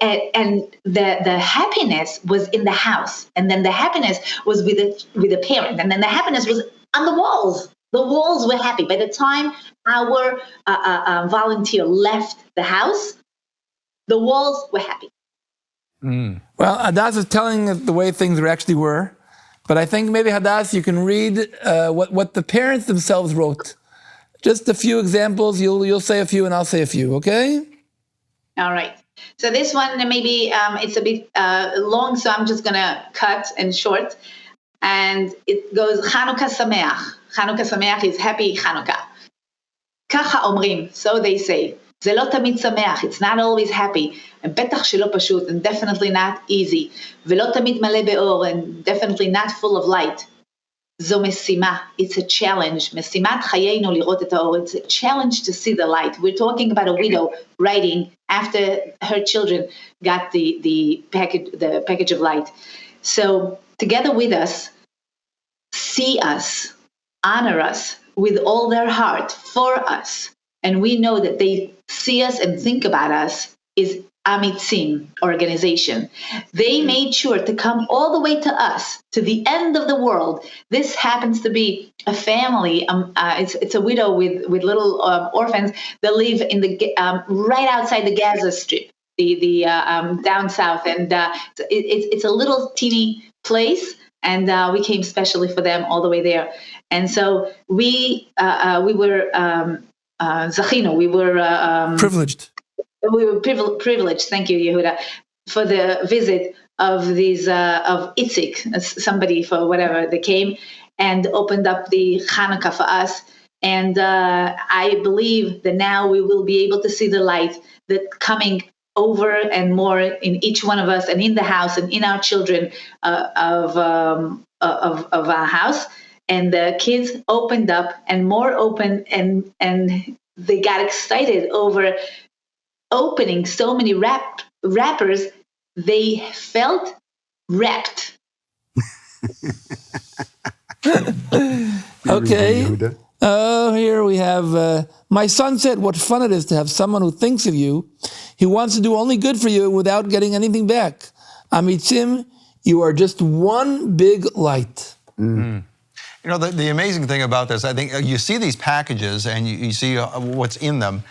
and the happiness was in the house. And then the happiness was with a parent. And then the happiness was on the walls. The walls were happy. By the time our volunteer left the house, the walls were happy. Mm. Well, Hadass is telling the way things actually were. But I think maybe, Hadass, you can read what the parents themselves wrote. Just a few examples. You'll say a few and I'll say a few, okay? All right. So this one, maybe it's a bit long, so I'm just going to cut and short. And it goes, Chanukah Sameach. Chanukah Sameach is happy Chanukah. Kacha omrim, so they say. זה לא תמיד שמח, it's not always happy, בטח שלא פשוט, and definitely not easy, ולא תמיד מלא באור, and definitely not full of light. זו משימה, it's a challenge, משימת חיינו לראות את האור, it's a challenge to see the light. We're talking about a widow writing after her children got the package of light. So together with us, see us, honor us with all their heart for us. And we know that they see us and think about us is Amitzim organization. They made sure to come all the way to us, to the end of the world. This happens to be a family. It's a widow with little orphans that live in the right outside the Gaza Strip, the down south, and it's a little teeny place. And we came specially for them all the way there. And so we were. Zachino, we were privileged. We were privileged. Thank you, Yehudah, for the visit of these of Itzik, somebody for whatever they came and opened up the Hanukkah for us. And I believe that now we will be able to see the light that coming over and more in each one of us and in the house and in our children of our house. And the kids opened up and more open, and they got excited over opening so many wrappers. They felt wrapped. Okay. Here we have, my son said what fun it is to have someone who thinks of you. He wants to do only good for you without getting anything back. Amitzim, you are just one big light. You know, the amazing thing about this, I think you see these packages and you see what's in them.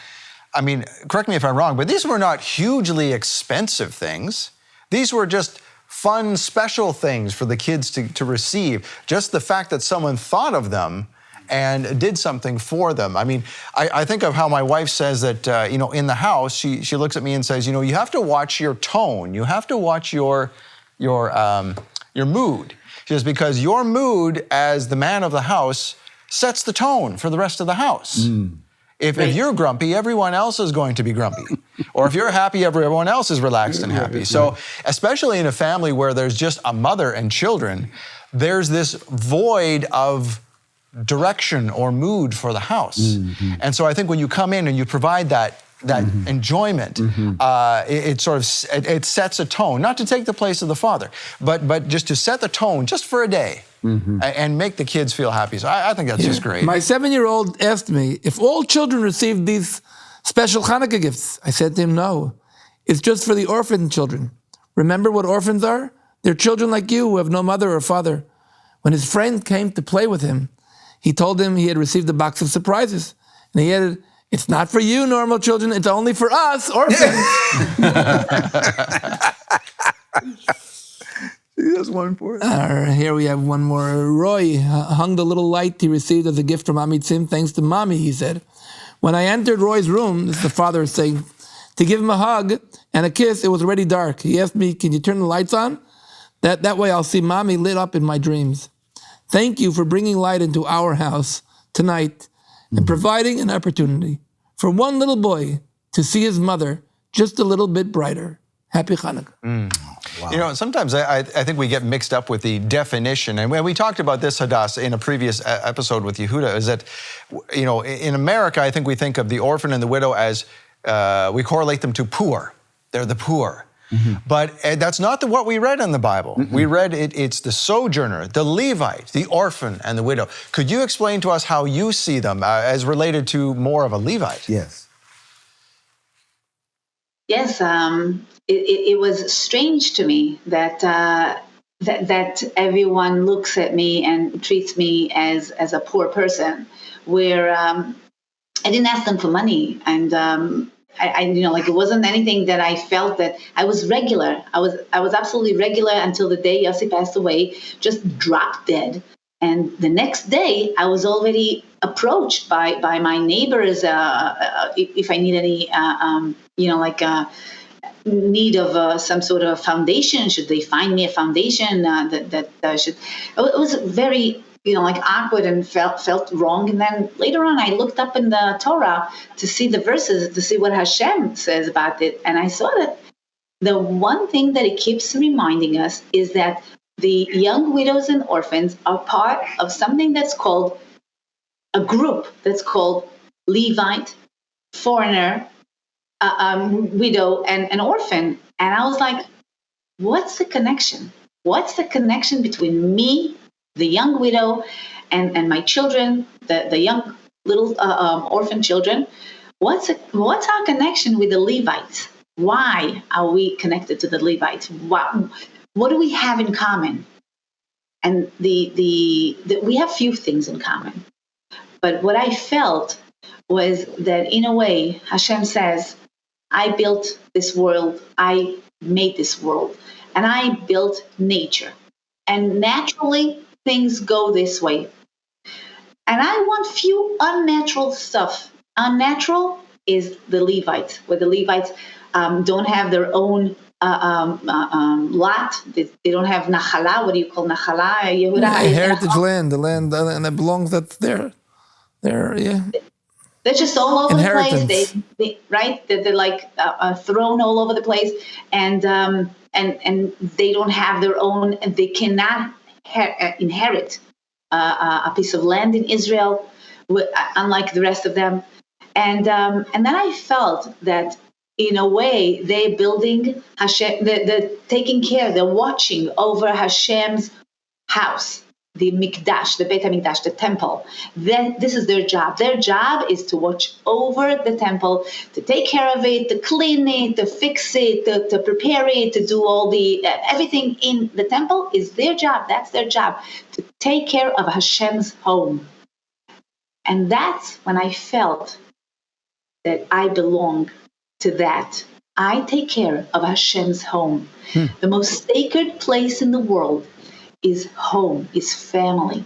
I mean, correct me if I'm wrong, but these were not hugely expensive things. These were just fun, special things for the kids to receive. Just the fact that someone thought of them and did something for them. I mean, I think of how my wife says that, you know, in the house, she looks at me and says, you know, you have to watch your tone. You have to watch your mood. She says, because your mood as the man of the house sets the tone for the rest of the house. If you're grumpy, everyone else is going to be grumpy. Or if you're happy, everyone else is relaxed and happy. So especially in a family where there's just a mother and children, there's this void of direction or mood for the house. And so I think when you come in and you provide that enjoyment, it sort of it sets a tone, not to take the place of the father, but just to set the tone just for a day and make the kids feel happy. So I think that's just great. My 7-year-old asked me if all children received these special Hanukkah gifts. I said to him, no, it's just for the orphan children. Remember what orphans are? They're children like you who have no mother or father. When his friend came to play with him, he told him he had received a box of surprises. And he added, it's not for you, normal children. It's only for us, orphans. That's one for it. Here we have one more. Roy hung the little light he received as a gift from Amitzim, thanks to Mommy, he said. When I entered Roy's room, this is the father saying, to give him a hug and a kiss, it was already dark. He asked me, can you turn the lights on? That way I'll see Mommy lit up in my dreams. Thank you for bringing light into our house tonight and providing an opportunity for one little boy to see his mother just a little bit brighter. Happy Hanukkah. Wow. You know, sometimes I think we get mixed up with the definition, and we talked about this, Hadass, in a previous episode with Yehudah, is that, you know, in America, I think we think of the orphan and the widow as, we correlate them to poor. They're the poor. But that's not what we read in the Bible. We read it's the sojourner, the Levite, the orphan, and the widow. Could you explain to us how you see them as related to more of a Levite? Yes. Yes, it was strange to me that that everyone looks at me and treats me as a poor person, where I didn't ask them for money, and I you know, like, it wasn't anything that I felt that I was regular. I was absolutely regular until the day Yossi passed away, just dropped dead. And the next day, I was already approached by my neighbors if I need any, you know, like need of some sort of foundation. Should they find me a foundation that should? It was very, you know, like, awkward and felt wrong. And then later on, I looked up in the Torah to see the verses, to see what Hashem says about it. And I saw that the one thing that it keeps reminding us is that the young widows and orphans are part of something that's called a group that's called Levite, foreigner, widow, and an orphan. And I was like, what's the connection? What's the connection between me, the young widow, and my children, the young little orphan children? What's our connection with the Levites? Why are we connected to the Levites? What do we have in common? And we have few things in common. But what I felt was that, in a way, Hashem says, I built this world, I made this world, and I built nature. And naturally, things go this way. And I want few unnatural stuff. Unnatural is the Levites, where the Levites don't have their own lot. They don't have nachala. What do you call nachala? Yehudah, heritage land, the land that belongs, that's there. They're just all over the place. Inheritance. They're like thrown all over the place, and they don't have their own. They cannot inherit a piece of land in Israel, unlike the rest of them. And then I felt that in a way they're building Hashem. They're taking care. They're watching over Hashem's house, the Mikdash, the Beit HaMikdash, the temple. Then this is their job. Their job is to watch over the temple, to take care of it, to clean it, to fix it, to prepare it, to do all the everything in the temple is their job. That's their job, to take care of Hashem's home. And that's when I felt that I belong to that. I take care of Hashem's home. The most sacred place in the world is home, is family.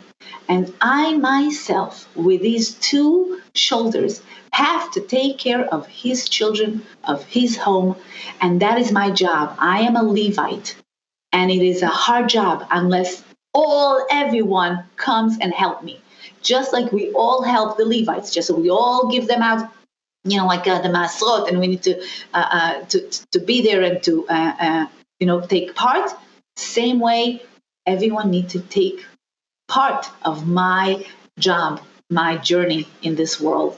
And I myself, with these two shoulders, have to take care of his children, of his home. And that is my job. I am a Levite. And it is a hard job unless everyone comes and help me. Just like we all help the Levites, just so we all give them out, like the masrot, and we need to be there and to take part. Same way, everyone needs to take part of my job, my journey in this world.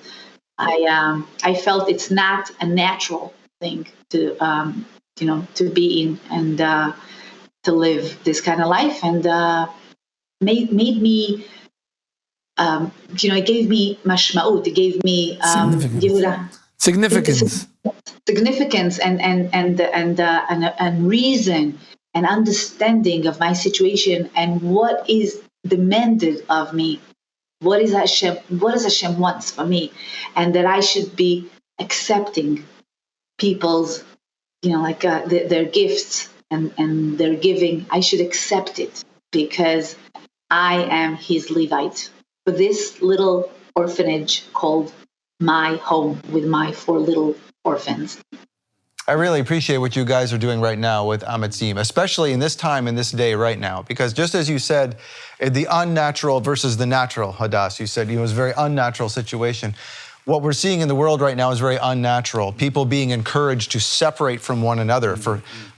I felt it's not a natural thing to be in and to live this kind of life, and made me. It gave me mashmaut. It gave me significance and reason and understanding of my situation and what is demanded of me. What is Hashem? What does Hashem wants for me? And that I should be accepting people's, their gifts and their giving. I should accept it because I am his Levite. For this little orphanage called my home with my 4 little orphans. I really appreciate what you guys are doing right now with Amitzim, especially in this time, in this day right now, because just as you said, the unnatural versus the natural, Hadass, you said it was a very unnatural situation. What we're seeing in the world right now is very unnatural. People being encouraged to separate from one another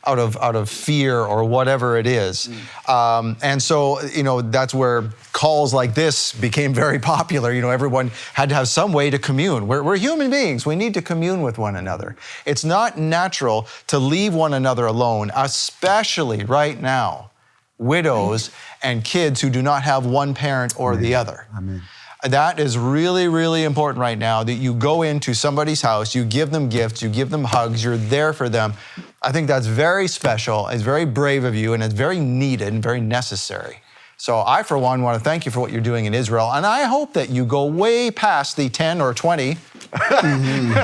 out of fear or whatever it is. And so, that's where calls like this became very popular. Everyone had to have some way to commune. We're human beings. We need to commune with one another. It's not natural to leave one another alone, especially right now, widows and kids who do not have one parent or the other. Amen. That is really, really important right now, that you go into somebody's house, you give them gifts, you give them hugs, you're there for them. I think that's very special, it's very brave of you, and it's very needed and very necessary. So I, for one, want to thank you for what you're doing in Israel, and I hope that you go way past the 10 or 20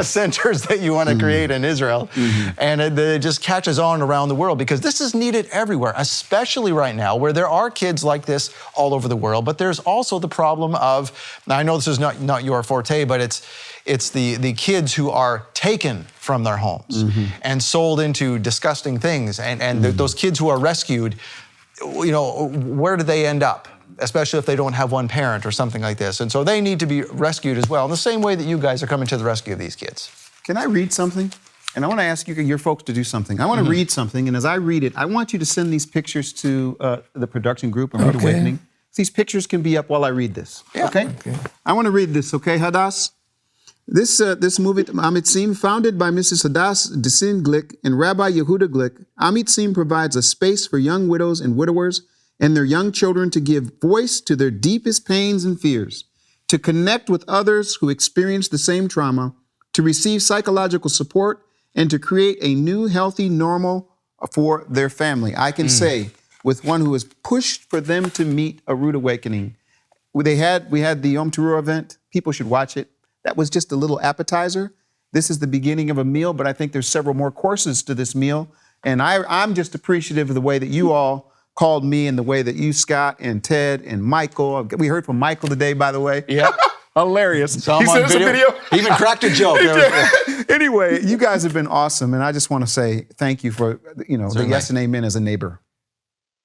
centers that you want to create in Israel, and it just catches on around the world, because this is needed everywhere, especially right now where there are kids like this all over the world. But there's also the problem of, now I know this is not your forte, but it's the kids who are taken from their homes and sold into disgusting things, and those kids who are rescued, where do they end up? Especially if they don't have one parent or something like this. And so they need to be rescued as well, in the same way that you guys are coming to the rescue of these kids. Can I read something? And I want to ask your folks to do something. I want to read something, and as I read it, I want you to send these pictures to the production group, A Rood Awakening. These pictures can be up while I read this, okay? I want to read this, okay, Hadass? This movie, Amitzim, founded by Mrs. Hadass Glick and Rabbi Yehudah Glick, Amitzim provides a space for young widows and widowers and their young children to give voice to their deepest pains and fears, to connect with others who experience the same trauma, to receive psychological support, and to create a new healthy normal for their family. I can say, with one who has pushed for them to meet A Rood Awakening. We had the Yom Teruah event. People should watch it. That was just a little appetizer. This is the beginning of a meal, but I think there's several more courses to this meal. And I'm just appreciative of the way that you all called me and the way that you, Scott, and Ted, and Michael. We heard from Michael today, by the way. Yeah. Hilarious. He sent us a video. He even cracked a joke. Anyway, you guys have been awesome, and I just want to say thank you for, the yes and amen as a neighbor.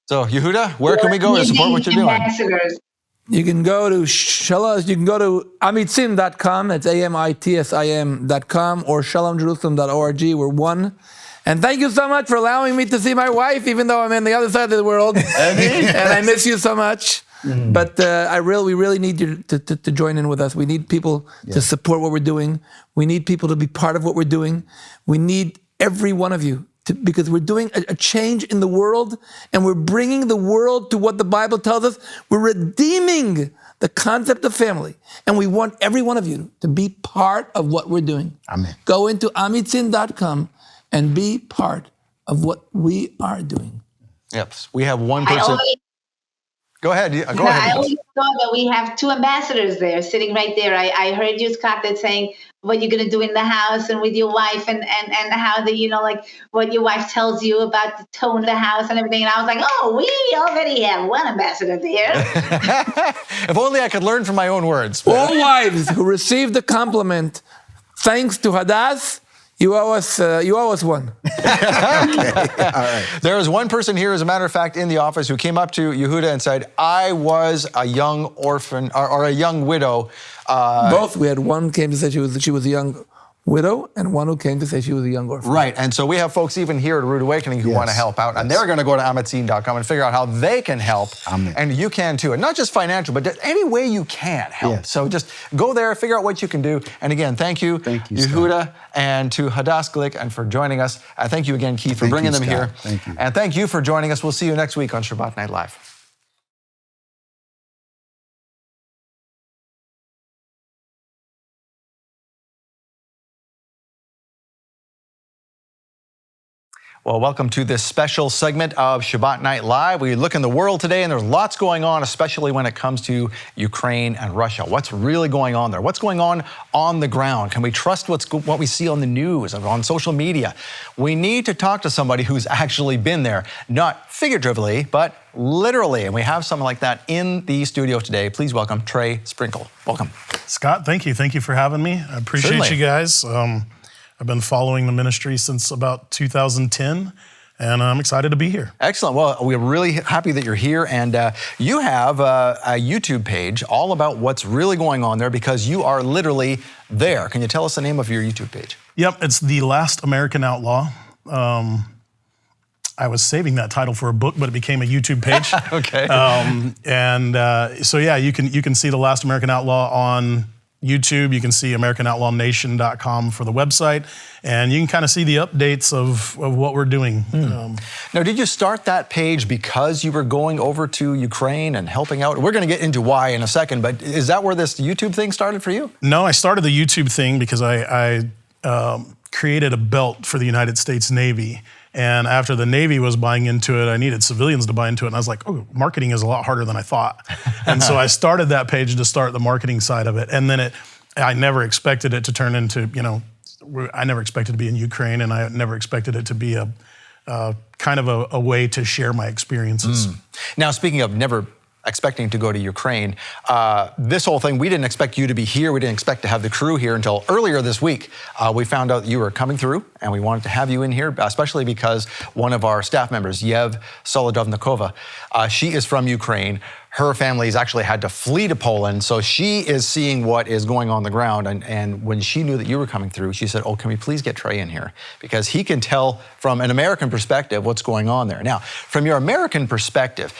So, Yehudah, where can we go to support what you're doing? Ambassadors. You can go to amitsim.com. It's AMITSIM.com or shalomjerusalem.org. We're one. And thank you so much for allowing me to see my wife, even though I'm on the other side of the world. And I miss you so much. But we really need you to join in with us. We need people to support what we're doing. We need people to be part of what we're doing. We need every one of you because we're doing a change in the world, and we're bringing the world to what the Bible tells us. We're redeeming the concept of family, and we want every one of you to be part of what we're doing. Amen. Go into amitzin.com and be part of what we are doing. Yep. We have one person. Go ahead. Go ahead. I always thought that we have two ambassadors there sitting right there. I heard you, Scott, that saying what you're going to do in the house and with your wife and how what your wife tells you about the tone of the house and everything. And I was like, oh, we already have one ambassador there. If only I could learn from my own words. All wives who received the compliment, thanks to Hadass, you owe us one. Okay. All right. There was one person here, as a matter of fact, in the office who came up to Yehudah and said, I was a young orphan or a young widow. Both. We had one came to say she was a young widow and one who came to say she was a young orphan. Right. And so we have folks even here at A Rood Awakening who want to help out. And they're going to go to amitzin.com and figure out how they can help. Amen. And you can too. And not just financial, but any way you can help. Yes. So just go there, figure out what you can do. And again, thank you, Yehudah, and to Hadass Glick, and for joining us. Thank you again, Keith, for bringing them here. Thank you. And thank you for joining us. We'll see you next week on Shabbat Night Live. Well, welcome to this special segment of Shabbat Night Live. We look in the world today, and there's lots going on, especially when it comes to Ukraine and Russia. What's really going on there? What's going on the ground? Can we trust what we see on the news and on social media? We need to talk to somebody who's actually been there, not figuratively, but literally. And we have someone like that in the studio today. Please welcome Trey Sprinkle. Welcome. Scott, thank you. Thank you for having me. I appreciate you guys. I've been following the ministry since about 2010, and I'm excited to be here. Excellent. Well, we're really happy that you're here, and you have a YouTube page all about what's really going on there because you are literally there. Can you tell us the name of your YouTube page? Yep, it's The Last American Outlaw. I was saving that title for a book, but it became a YouTube page. Okay. So yeah, you can see The Last American Outlaw on YouTube. You can see AmericanOutlawNation.com for the website, and you can kind of see the updates of what we're doing. Now, did you start that page because you were going over to Ukraine and helping out? We're going to get into why in a second, but is that where this YouTube thing started for you? No, I started the YouTube thing because I created a belt for the United States Navy. And after the Navy was buying into it, I needed civilians to buy into it. And I was like, oh, marketing is a lot harder than I thought. And so I started that page to start the marketing side of it. And then I never expected it to turn into, I never expected to be in Ukraine, and I never expected it to be a kind of a way to share my experiences. Now, speaking of never expecting to go to Ukraine, this whole thing, we didn't expect you to be here. We didn't expect to have the crew here until earlier this week. We found out you were coming through, and we wanted to have you in here, especially because one of our staff members, Yev Solodovnikova, she is from Ukraine. Her family's actually had to flee to Poland, so she is seeing what is going on the ground. And when she knew that you were coming through, she said, oh, can we please get Trey in here? Because he can tell from an American perspective what's going on there. Now, from your American perspective,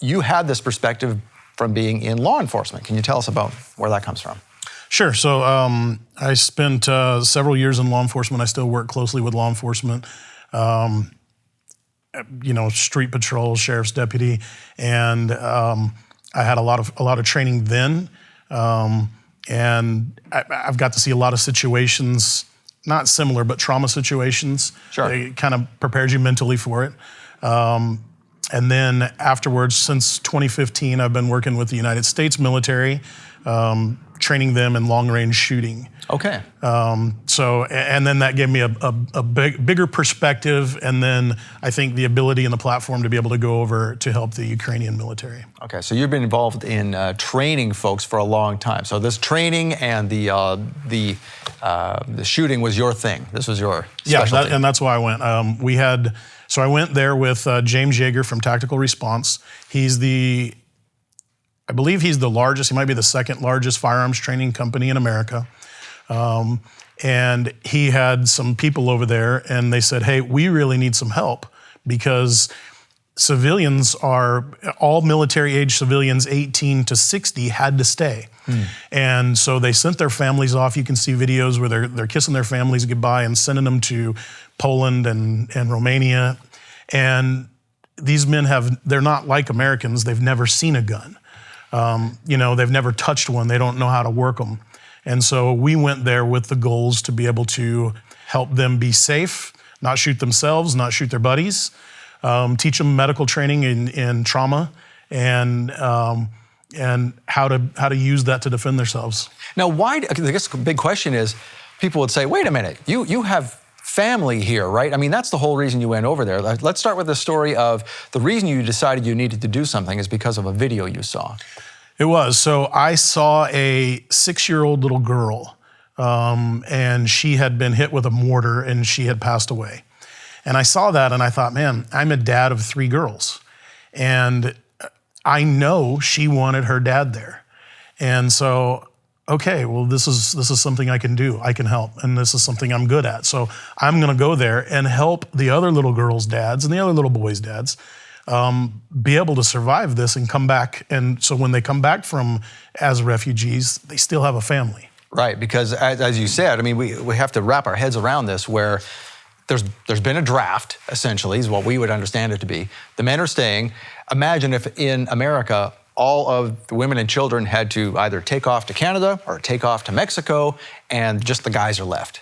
you had this perspective from being in law enforcement. Can you tell us about where that comes from? Sure. So I spent several years in law enforcement. I still work closely with law enforcement. Street patrol, sheriff's deputy, and I had a lot of training then, and I've got to see a lot of situations, not similar, but trauma situations. Sure. It kind of prepares you mentally for it. And then afterwards, since 2015, I've been working with the United States military, training them in long-range shooting. Okay. And then that gave me a bigger perspective, and then I think the ability and the platform to be able to go over to help the Ukrainian military. Okay, so you've been involved in training folks for a long time. So this training and the shooting was your thing. This was your specialty. Yeah, and that's why I went. So I went there with James Yeager from Tactical Response. He's the I believe he's the largest, he might be the second largest firearms training company in America. And he had some people over there and they said, hey, we really need some help because civilians all military age civilians 18 to 60 had to stay. And so they sent their families off. You can see videos where they're kissing their families goodbye and sending them to Poland and Romania. And these men they're not like Americans. They've never seen a gun. They've never touched one. They don't know how to work them. And so we went there with the goals to be able to help them be safe, not shoot themselves, not shoot their buddies, teach them medical training in trauma and how to use that to defend themselves. Now, I guess the big question is, people would say, wait a minute, you have family here, right? I mean, that's the whole reason you went over there. Let's start with the story of the reason you decided you needed to do something is because of a video you saw. It was. So I saw a 6-year-old little girl, and she had been hit with a mortar and she had passed away. And I saw that and I thought, man, I'm a dad of 3 girls. And I know she wanted her dad there. And so, okay, well, this is something I can do. I can help, and this is something I'm good at. So I'm gonna go there and help the other little girls' dads and the other little boys' dads be able to survive this and come back. And so when they come back as refugees, they still have a family. Right, because as you said, I mean, we have to wrap our heads around this where there's been a draft, essentially, is what we would understand it to be. The men are staying. Imagine if in America, all of the women and children had to either take off to Canada or take off to Mexico, and just the guys are left.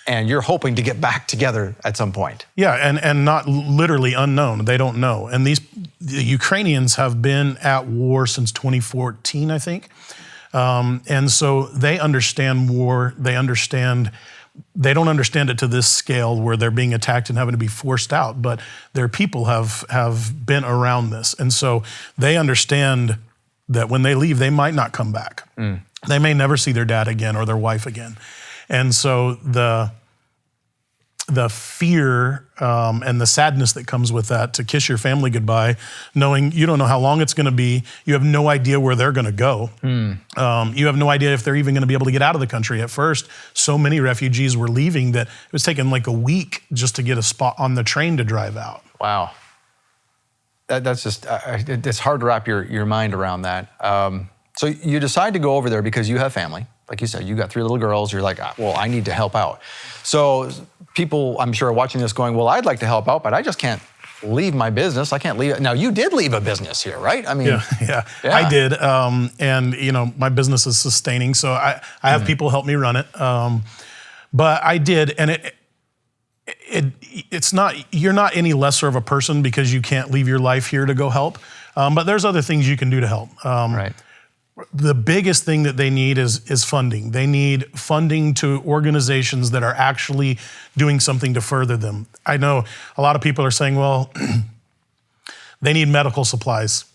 And you're hoping to get back together at some point. Yeah, and not literally unknown. They don't know. And the Ukrainians have been at war since 2014, I think. And so they understand war. They don't understand it to this scale where they're being attacked and having to be forced out, but their people have been around this. And so they understand that when they leave, they might not come back. They may never see their dad again or their wife again. And so the fear and the sadness that comes with that, to kiss your family goodbye, knowing you don't know how long it's gonna be, you have no idea where they're gonna go. You have no idea if they're even gonna be able to get out of the country. At first, so many refugees were leaving that it was taking like a week just to get a spot on the train to drive out. Wow. That's just, it's hard to wrap your mind around that. So you decide to go over there because you have family. Like you said, you got 3 little girls. You're like, well, I need to help out. So people, I'm sure, are watching this going, well, I'd like to help out, but I just can't leave my business. I can't leave it. Now, you did leave a business here, right? I mean, yeah. I did. And my business is sustaining, so I have people help me run it. But I did, and it's not, you're not any lesser of a person because you can't leave your life here to go help. But there's other things you can do to help. Right. The biggest thing that they need is funding. They need funding to organizations that are actually doing something to further them. I know a lot of people are saying, well, they need medical supplies.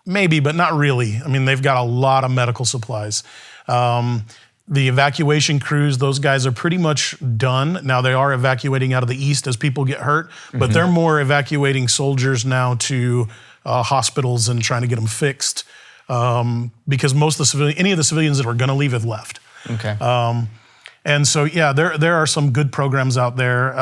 Maybe, but not really. I mean, they've got a lot of medical supplies. The evacuation crews, those guys are pretty much done. Now they are evacuating out of the east as people get hurt, but they're more evacuating soldiers now to hospitals and trying to get them fixed. Because most of any of the civilians that were going to leave have left. Okay. And so, yeah, there are some good programs out there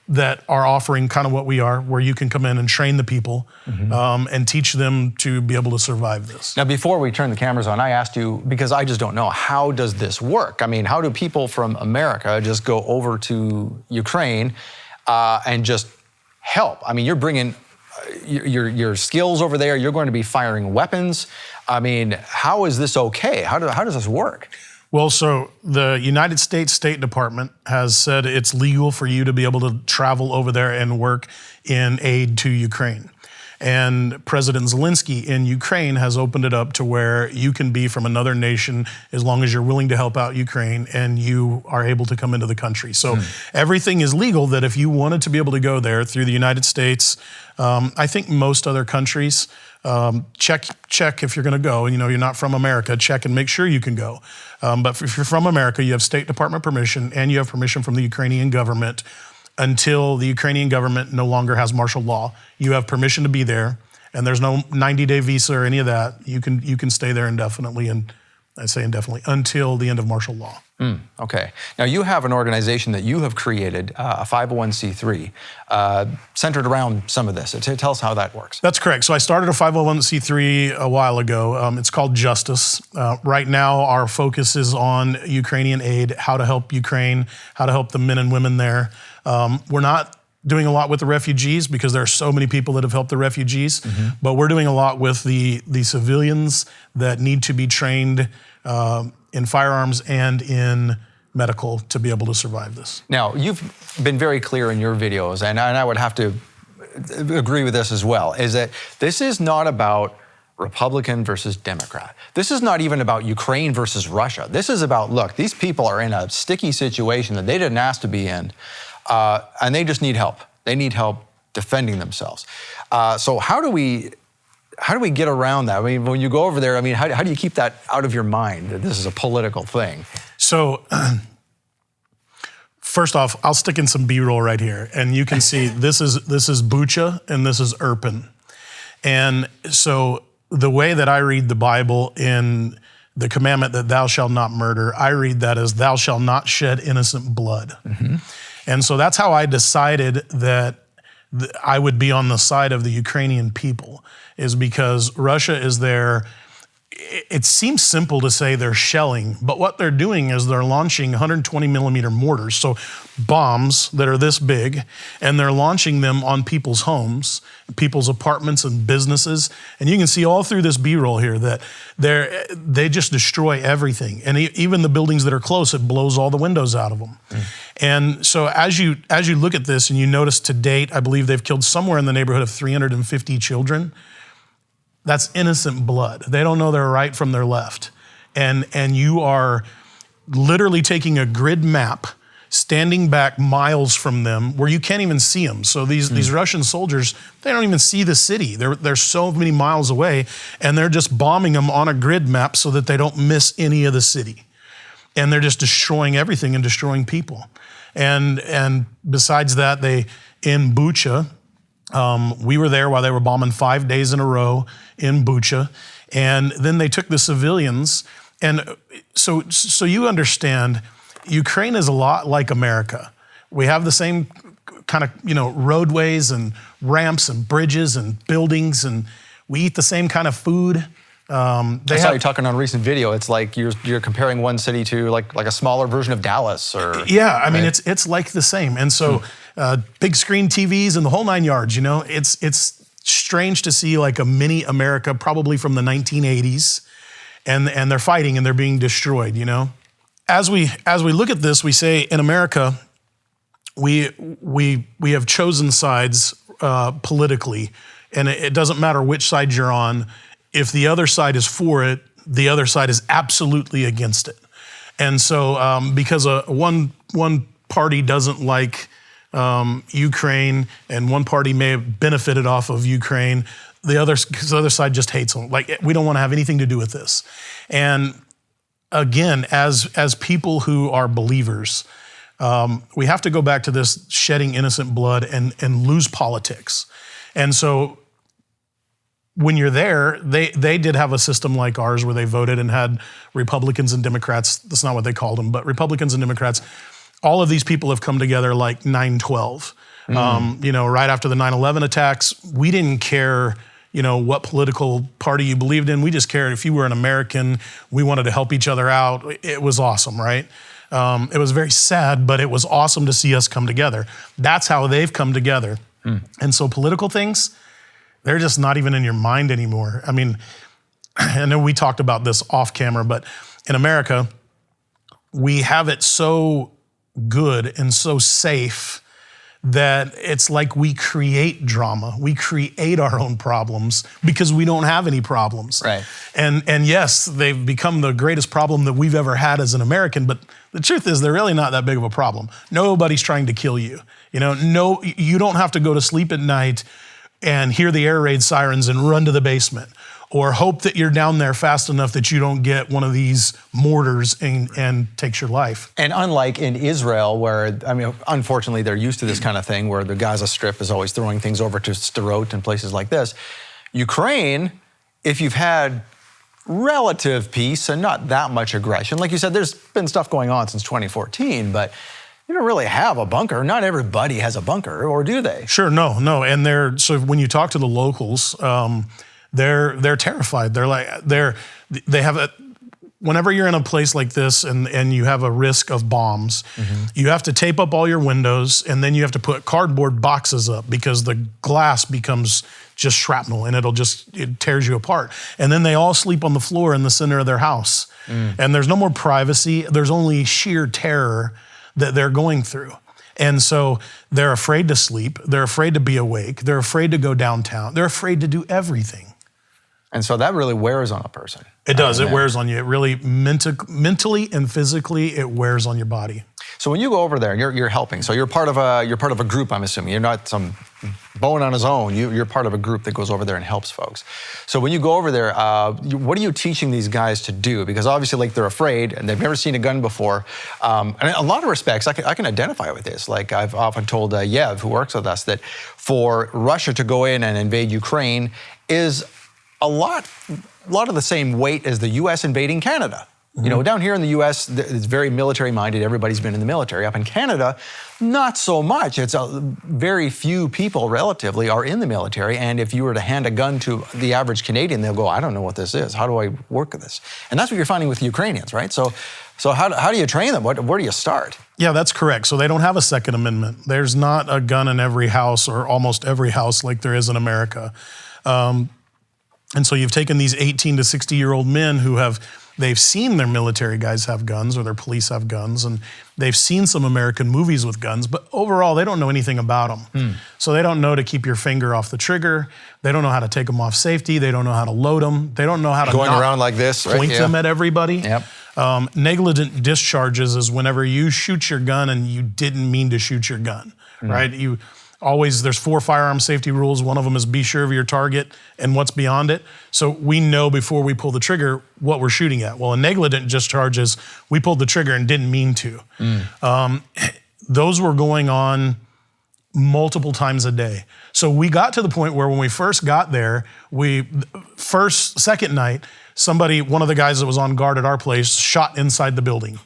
that are offering kind of what we are, where you can come in and train the people and teach them to be able to survive this. Now, before we turn the cameras on, I asked you, because I just don't know, how does this work? I mean, how do people from America just go over to Ukraine and just help? I mean, you're bringing your skills over there. You're going to be firing weapons. I mean, how is this okay? How does this work? Well, so the United States State Department has said it's legal for you to be able to travel over there and work in aid to Ukraine. And President Zelensky in Ukraine has opened it up to where you can be from another nation as long as you're willing to help out Ukraine and you are able to come into the country. So everything is legal, that if you wanted to be able to go there through the United States, I think most other countries, check if you're gonna go, and you're not from America, check and make sure you can go. But if you're from America, you have State Department permission and you have permission from the Ukrainian government. Until the Ukrainian government no longer has martial law, you have permission to be there. And there's no 90-day visa or any of that. You can stay there indefinitely, and I say indefinitely, until the end of martial law. Okay. Now you have an organization that you have created, a 501c3, centered around some of this. Tell us how that works. That's correct. So I started a 501c3 a while ago. It's called Justice. Right now, our focus is on Ukrainian aid, how to help Ukraine, how to help the men and women there. We're not doing a lot with the refugees because there are so many people that have helped the refugees, but we're doing a lot with the civilians that need to be trained in firearms and in medical to be able to survive this. Now, you've been very clear in your videos, and I would have to agree with this as well, is that this is not about Republican versus Democrat. This is not even about Ukraine versus Russia. This is about, look, these people are in a sticky situation that they didn't ask to be in, and they just need help. They need help defending themselves. So how do we get around that? I mean, when you go over there, I mean, how do you keep that out of your mind, that this is a political thing? So, first off, I'll stick in some B-roll right here, and you can see this is Bucha and this is Irpin. And so the way that I read the Bible in the commandment that thou shalt not murder, I read that as thou shalt not shed innocent blood. And so that's how I decided that I would be on the side of the Ukrainian people, is because Russia is there. It seems simple to say they're shelling, but what they're doing is they're launching 120 millimeter mortars, so bombs that are this big, and they're launching them on people's homes, people's apartments and businesses. And you can see all through this B-roll here that they just destroy everything. And even the buildings that are close, it blows all the windows out of them. And so as you look at this and you notice to date, I believe they've killed somewhere in the neighborhood of 350 children. That's innocent blood. They don't know their right from their left. And you are literally taking a grid map, standing back miles from them where you can't even see them. So these Russian soldiers, they don't even see the city. They're so many miles away, and they're just bombing them on a grid map so that they don't miss any of the city. And they're just destroying everything and destroying people. And besides that, in Bucha, we were there while they were bombing 5 days in a row in Bucha, and then they took the civilians. And so you understand, Ukraine is a lot like America. We have the same kind of, roadways and ramps and bridges and buildings, and we eat the same kind of food. I saw you talking on a recent video. It's like you're comparing one city to like a smaller version of Dallas, or yeah. I mean, it's like the same. And so big screen TVs and the whole 9 yards. It's strange to see like a mini America, probably from the 1980s, and they're fighting and they're being destroyed. As we look at this, we say in America, we have chosen sides politically, and it doesn't matter which side you're on. If the other side is for it, the other side is absolutely against it. And so because one party doesn't like Ukraine, and one party may have benefited off of Ukraine, the other side just hates them. Like, we don't want to have anything to do with this. And again, as people who are believers, we have to go back to this shedding innocent blood and lose politics. And so when you're there, they did have a system like ours where they voted and had Republicans and Democrats. That's not what they called them, but Republicans and Democrats. All of these people have come together like 9/12. Right after the 9/11 attacks, we didn't care, what political party you believed in. We just cared if you were an American. We wanted to help each other out. It was awesome, right? It was very sad, but it was awesome to see us come together. That's how they've come together. And so political things, they're just not even in your mind anymore. I mean, I know we talked about this off camera, but in America, we have it so good and so safe that it's like we create drama. We create our own problems because we don't have any problems. Right. And yes, they've become the greatest problem that we've ever had as an American, but the truth is they're really not that big of a problem. Nobody's trying to kill you. You don't have to go to sleep at night and hear the air raid sirens and run to the basement, or hope that you're down there fast enough that you don't get one of these mortars and takes your life. And unlike in Israel, where, unfortunately they're used to this kind of thing, where the Gaza Strip is always throwing things over to Sderot and places like this, Ukraine, if you've had relative peace and not that much aggression, like you said, there's been stuff going on since 2014, but you don't really have a bunker. Not everybody has a bunker, or do they? Sure, no. And so when you talk to the locals, they're terrified. They have a, whenever you're in a place like this and you have a risk of bombs, you have to tape up all your windows, and then you have to put cardboard boxes up because the glass becomes just shrapnel and it tears you apart. And then they all sleep on the floor in the center of their house. And there's no more privacy. There's only sheer terror that they're going through. And so they're afraid to sleep. They're afraid to be awake. They're afraid to go downtown. They're afraid to do everything. And so that really wears on a person. It does. It wears on you. It really mentally and physically, it wears on your body. So when you go over there and you're helping, so you're part of a group, I'm assuming. You're not some bone on his own. You're part of a group that goes over there and helps folks. So when you go over there, what are you teaching these guys to do? Because obviously, like, they're afraid and they've never seen a gun before. And in a lot of respects, I can identify with this. Like, I've often told Yev, who works with us, that for Russia to go in and invade Ukraine is a lot of the same weight as the U.S. invading Canada. You know, down here in the U.S., it's very military-minded. Everybody's been in the military. Up in Canada, not so much. It's very few people, relatively, are in the military. And if you were to hand a gun to the average Canadian, they'll go, I don't know what this is. How do I work with this? And that's what you're finding with the Ukrainians, right? So how do you train them? Where do you start? Yeah, that's correct. So they don't have a Second Amendment. There's not a gun in every house or almost every house like there is in America. And so you've taken these 18 to 60-year-old men who they've seen their military guys have guns or their police have guns, and they've seen some American movies with guns, but overall, they don't know anything about them. So they don't know to keep your finger off the trigger. They don't know how to take them off safety. They don't know how to load them. They don't know how to going around like this, right? Point them at everybody. Yep. Negligent discharges is whenever you shoot your gun and you didn't mean to shoot your gun, right? There's 4 firearm safety rules. One of them is be sure of your target and what's beyond it. So we know before we pull the trigger what we're shooting at. Well, a negligent discharge is we pulled the trigger and didn't mean to. Those were going on multiple times a day. So we got to the point where when we first got there, second night, one of the guys that was on guard at our place shot inside the building.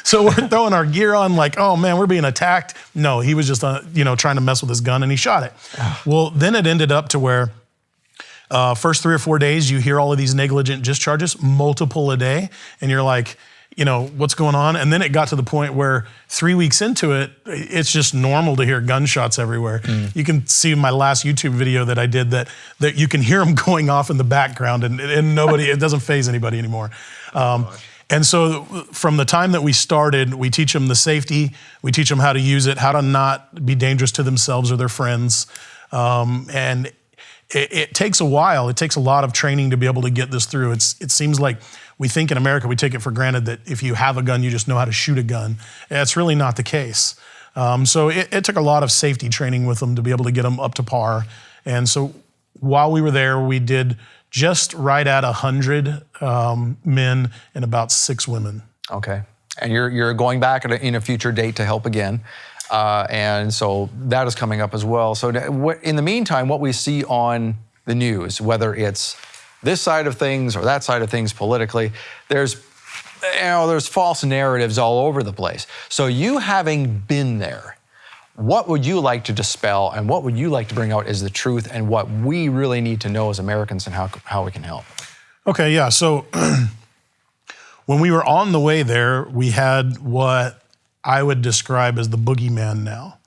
So we're throwing our gear on like, oh man, we're being attacked. No, he was just trying to mess with his gun and he shot it. Well, then it ended up to where first 3 or 4 days you hear all of these negligent discharges, multiple a day, and you're like, what's going on? And then it got to the point where 3 weeks into it, it's just normal to hear gunshots everywhere. You can see in my last YouTube video that I did that you can hear them going off in the background and it doesn't faze anybody anymore. And so from the time that we started, we teach them the safety, we teach them how to use it, how to not be dangerous to themselves or their friends. And it takes a while. It takes a lot of training to be able to get this through. It seems like we think in America, we take it for granted that if you have a gun, you just know how to shoot a gun. That's really not the case. So it took a lot of safety training with them to be able to get them up to par. And so while we were there, we did just right at 100 men and about 6 women. Okay. And you're going back in a future date to help again. And so that is coming up as well. So in the meantime, what we see on the news, whether it's this side of things or that side of things politically, there's false narratives all over the place. So you having been there, what would you like to dispel and what would you like to bring out as the truth and what we really need to know as Americans and how we can help? Okay, yeah. So when we were on the way there, we had what I would describe as the boogeyman now.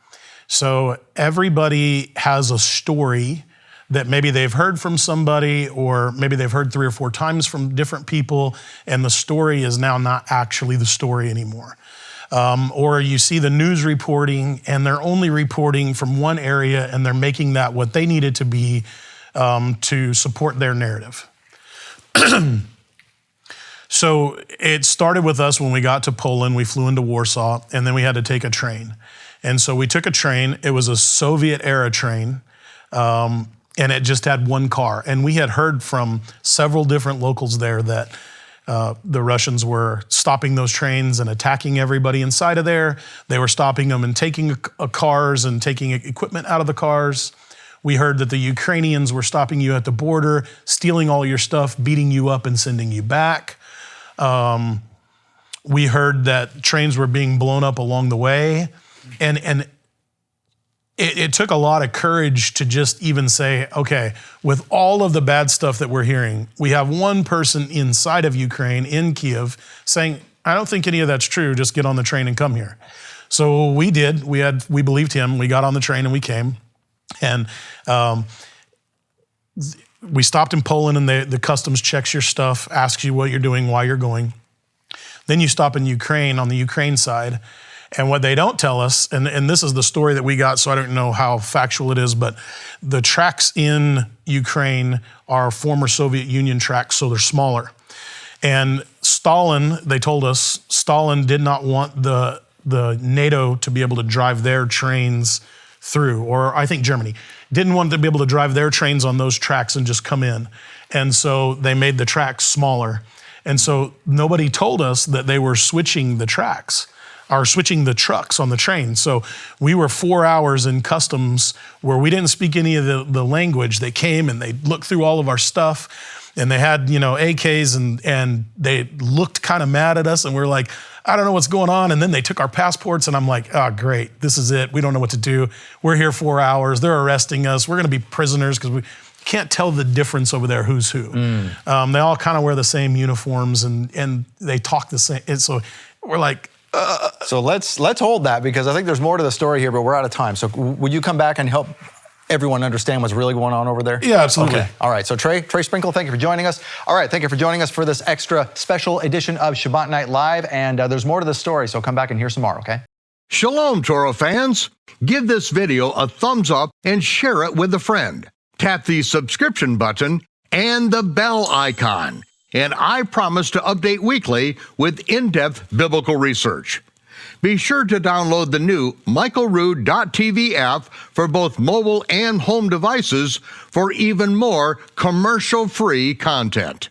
So everybody has a story that maybe they've heard from somebody or maybe they've heard 3 or 4 times from different people, and the story is now not actually the story anymore. Or you see the news reporting and they're only reporting from one area and they're making that what they need it to be to support their narrative. So it started with us when we got to Poland. We flew into Warsaw and then we had to take a train. And so we took a train. It was a Soviet era train. And it just had 1 car. And we had heard from several different locals there that the Russians were stopping those trains and attacking everybody inside of there. They were stopping them and taking cars and taking equipment out of the cars. We heard that the Ukrainians were stopping you at the border, stealing all your stuff, beating you up and sending you back. We heard that trains were being blown up along the way. And it took a lot of courage to just even say, okay, with all of the bad stuff that we're hearing, we have one person inside of Ukraine, in Kiev, saying, I don't think any of that's true, just get on the train and come here. So we did, we believed him, we got on the train and we came. And we stopped in Poland, and the customs checks your stuff, asks you what you're doing, why you're going. Then you stop in Ukraine, on the Ukraine side. And what they don't tell us, and this is the story that we got, so I don't know how factual it is, but the tracks in Ukraine are former Soviet Union tracks, so they're smaller. And Stalin, they told us, Stalin did not want the NATO to be able to drive their trains through, or I think Germany didn't want to be able to drive their trains on those tracks and just come in. And so they made the tracks smaller. And so nobody told us that they were switching the tracks, or switching the trucks on the train. So we were 4 hours in customs where we didn't speak any of the language. They came and they looked through all of our stuff, and they had, AKs, and they looked kind of mad at us, and we're like, I don't know what's going on. And then they took our passports, and I'm like, oh, great, this is it. We don't know what to do. We're here 4 hours. They're arresting us. We're gonna be prisoners because we can't tell the difference over there who's who. They all kind of wear the same uniforms, and they talk the same. And so we're like, So let's hold that, because I think there's more to the story here, but we're out of time. So would you come back and help everyone understand what's really going on over there? Yeah, absolutely. Okay. All right. So Trey Sprinkle, thank you for joining us. All right. Thank you for joining us for this extra special edition of Shabbat Night Live. And there's more to the story, so come back and hear some more, okay? Shalom, Torah fans. Give this video a thumbs up and share it with a friend. Tap the subscription button and the bell icon. And I promise to update weekly with in-depth biblical research. Be sure to download the new michaelrood.tv app for both mobile and home devices for even more commercial-free content.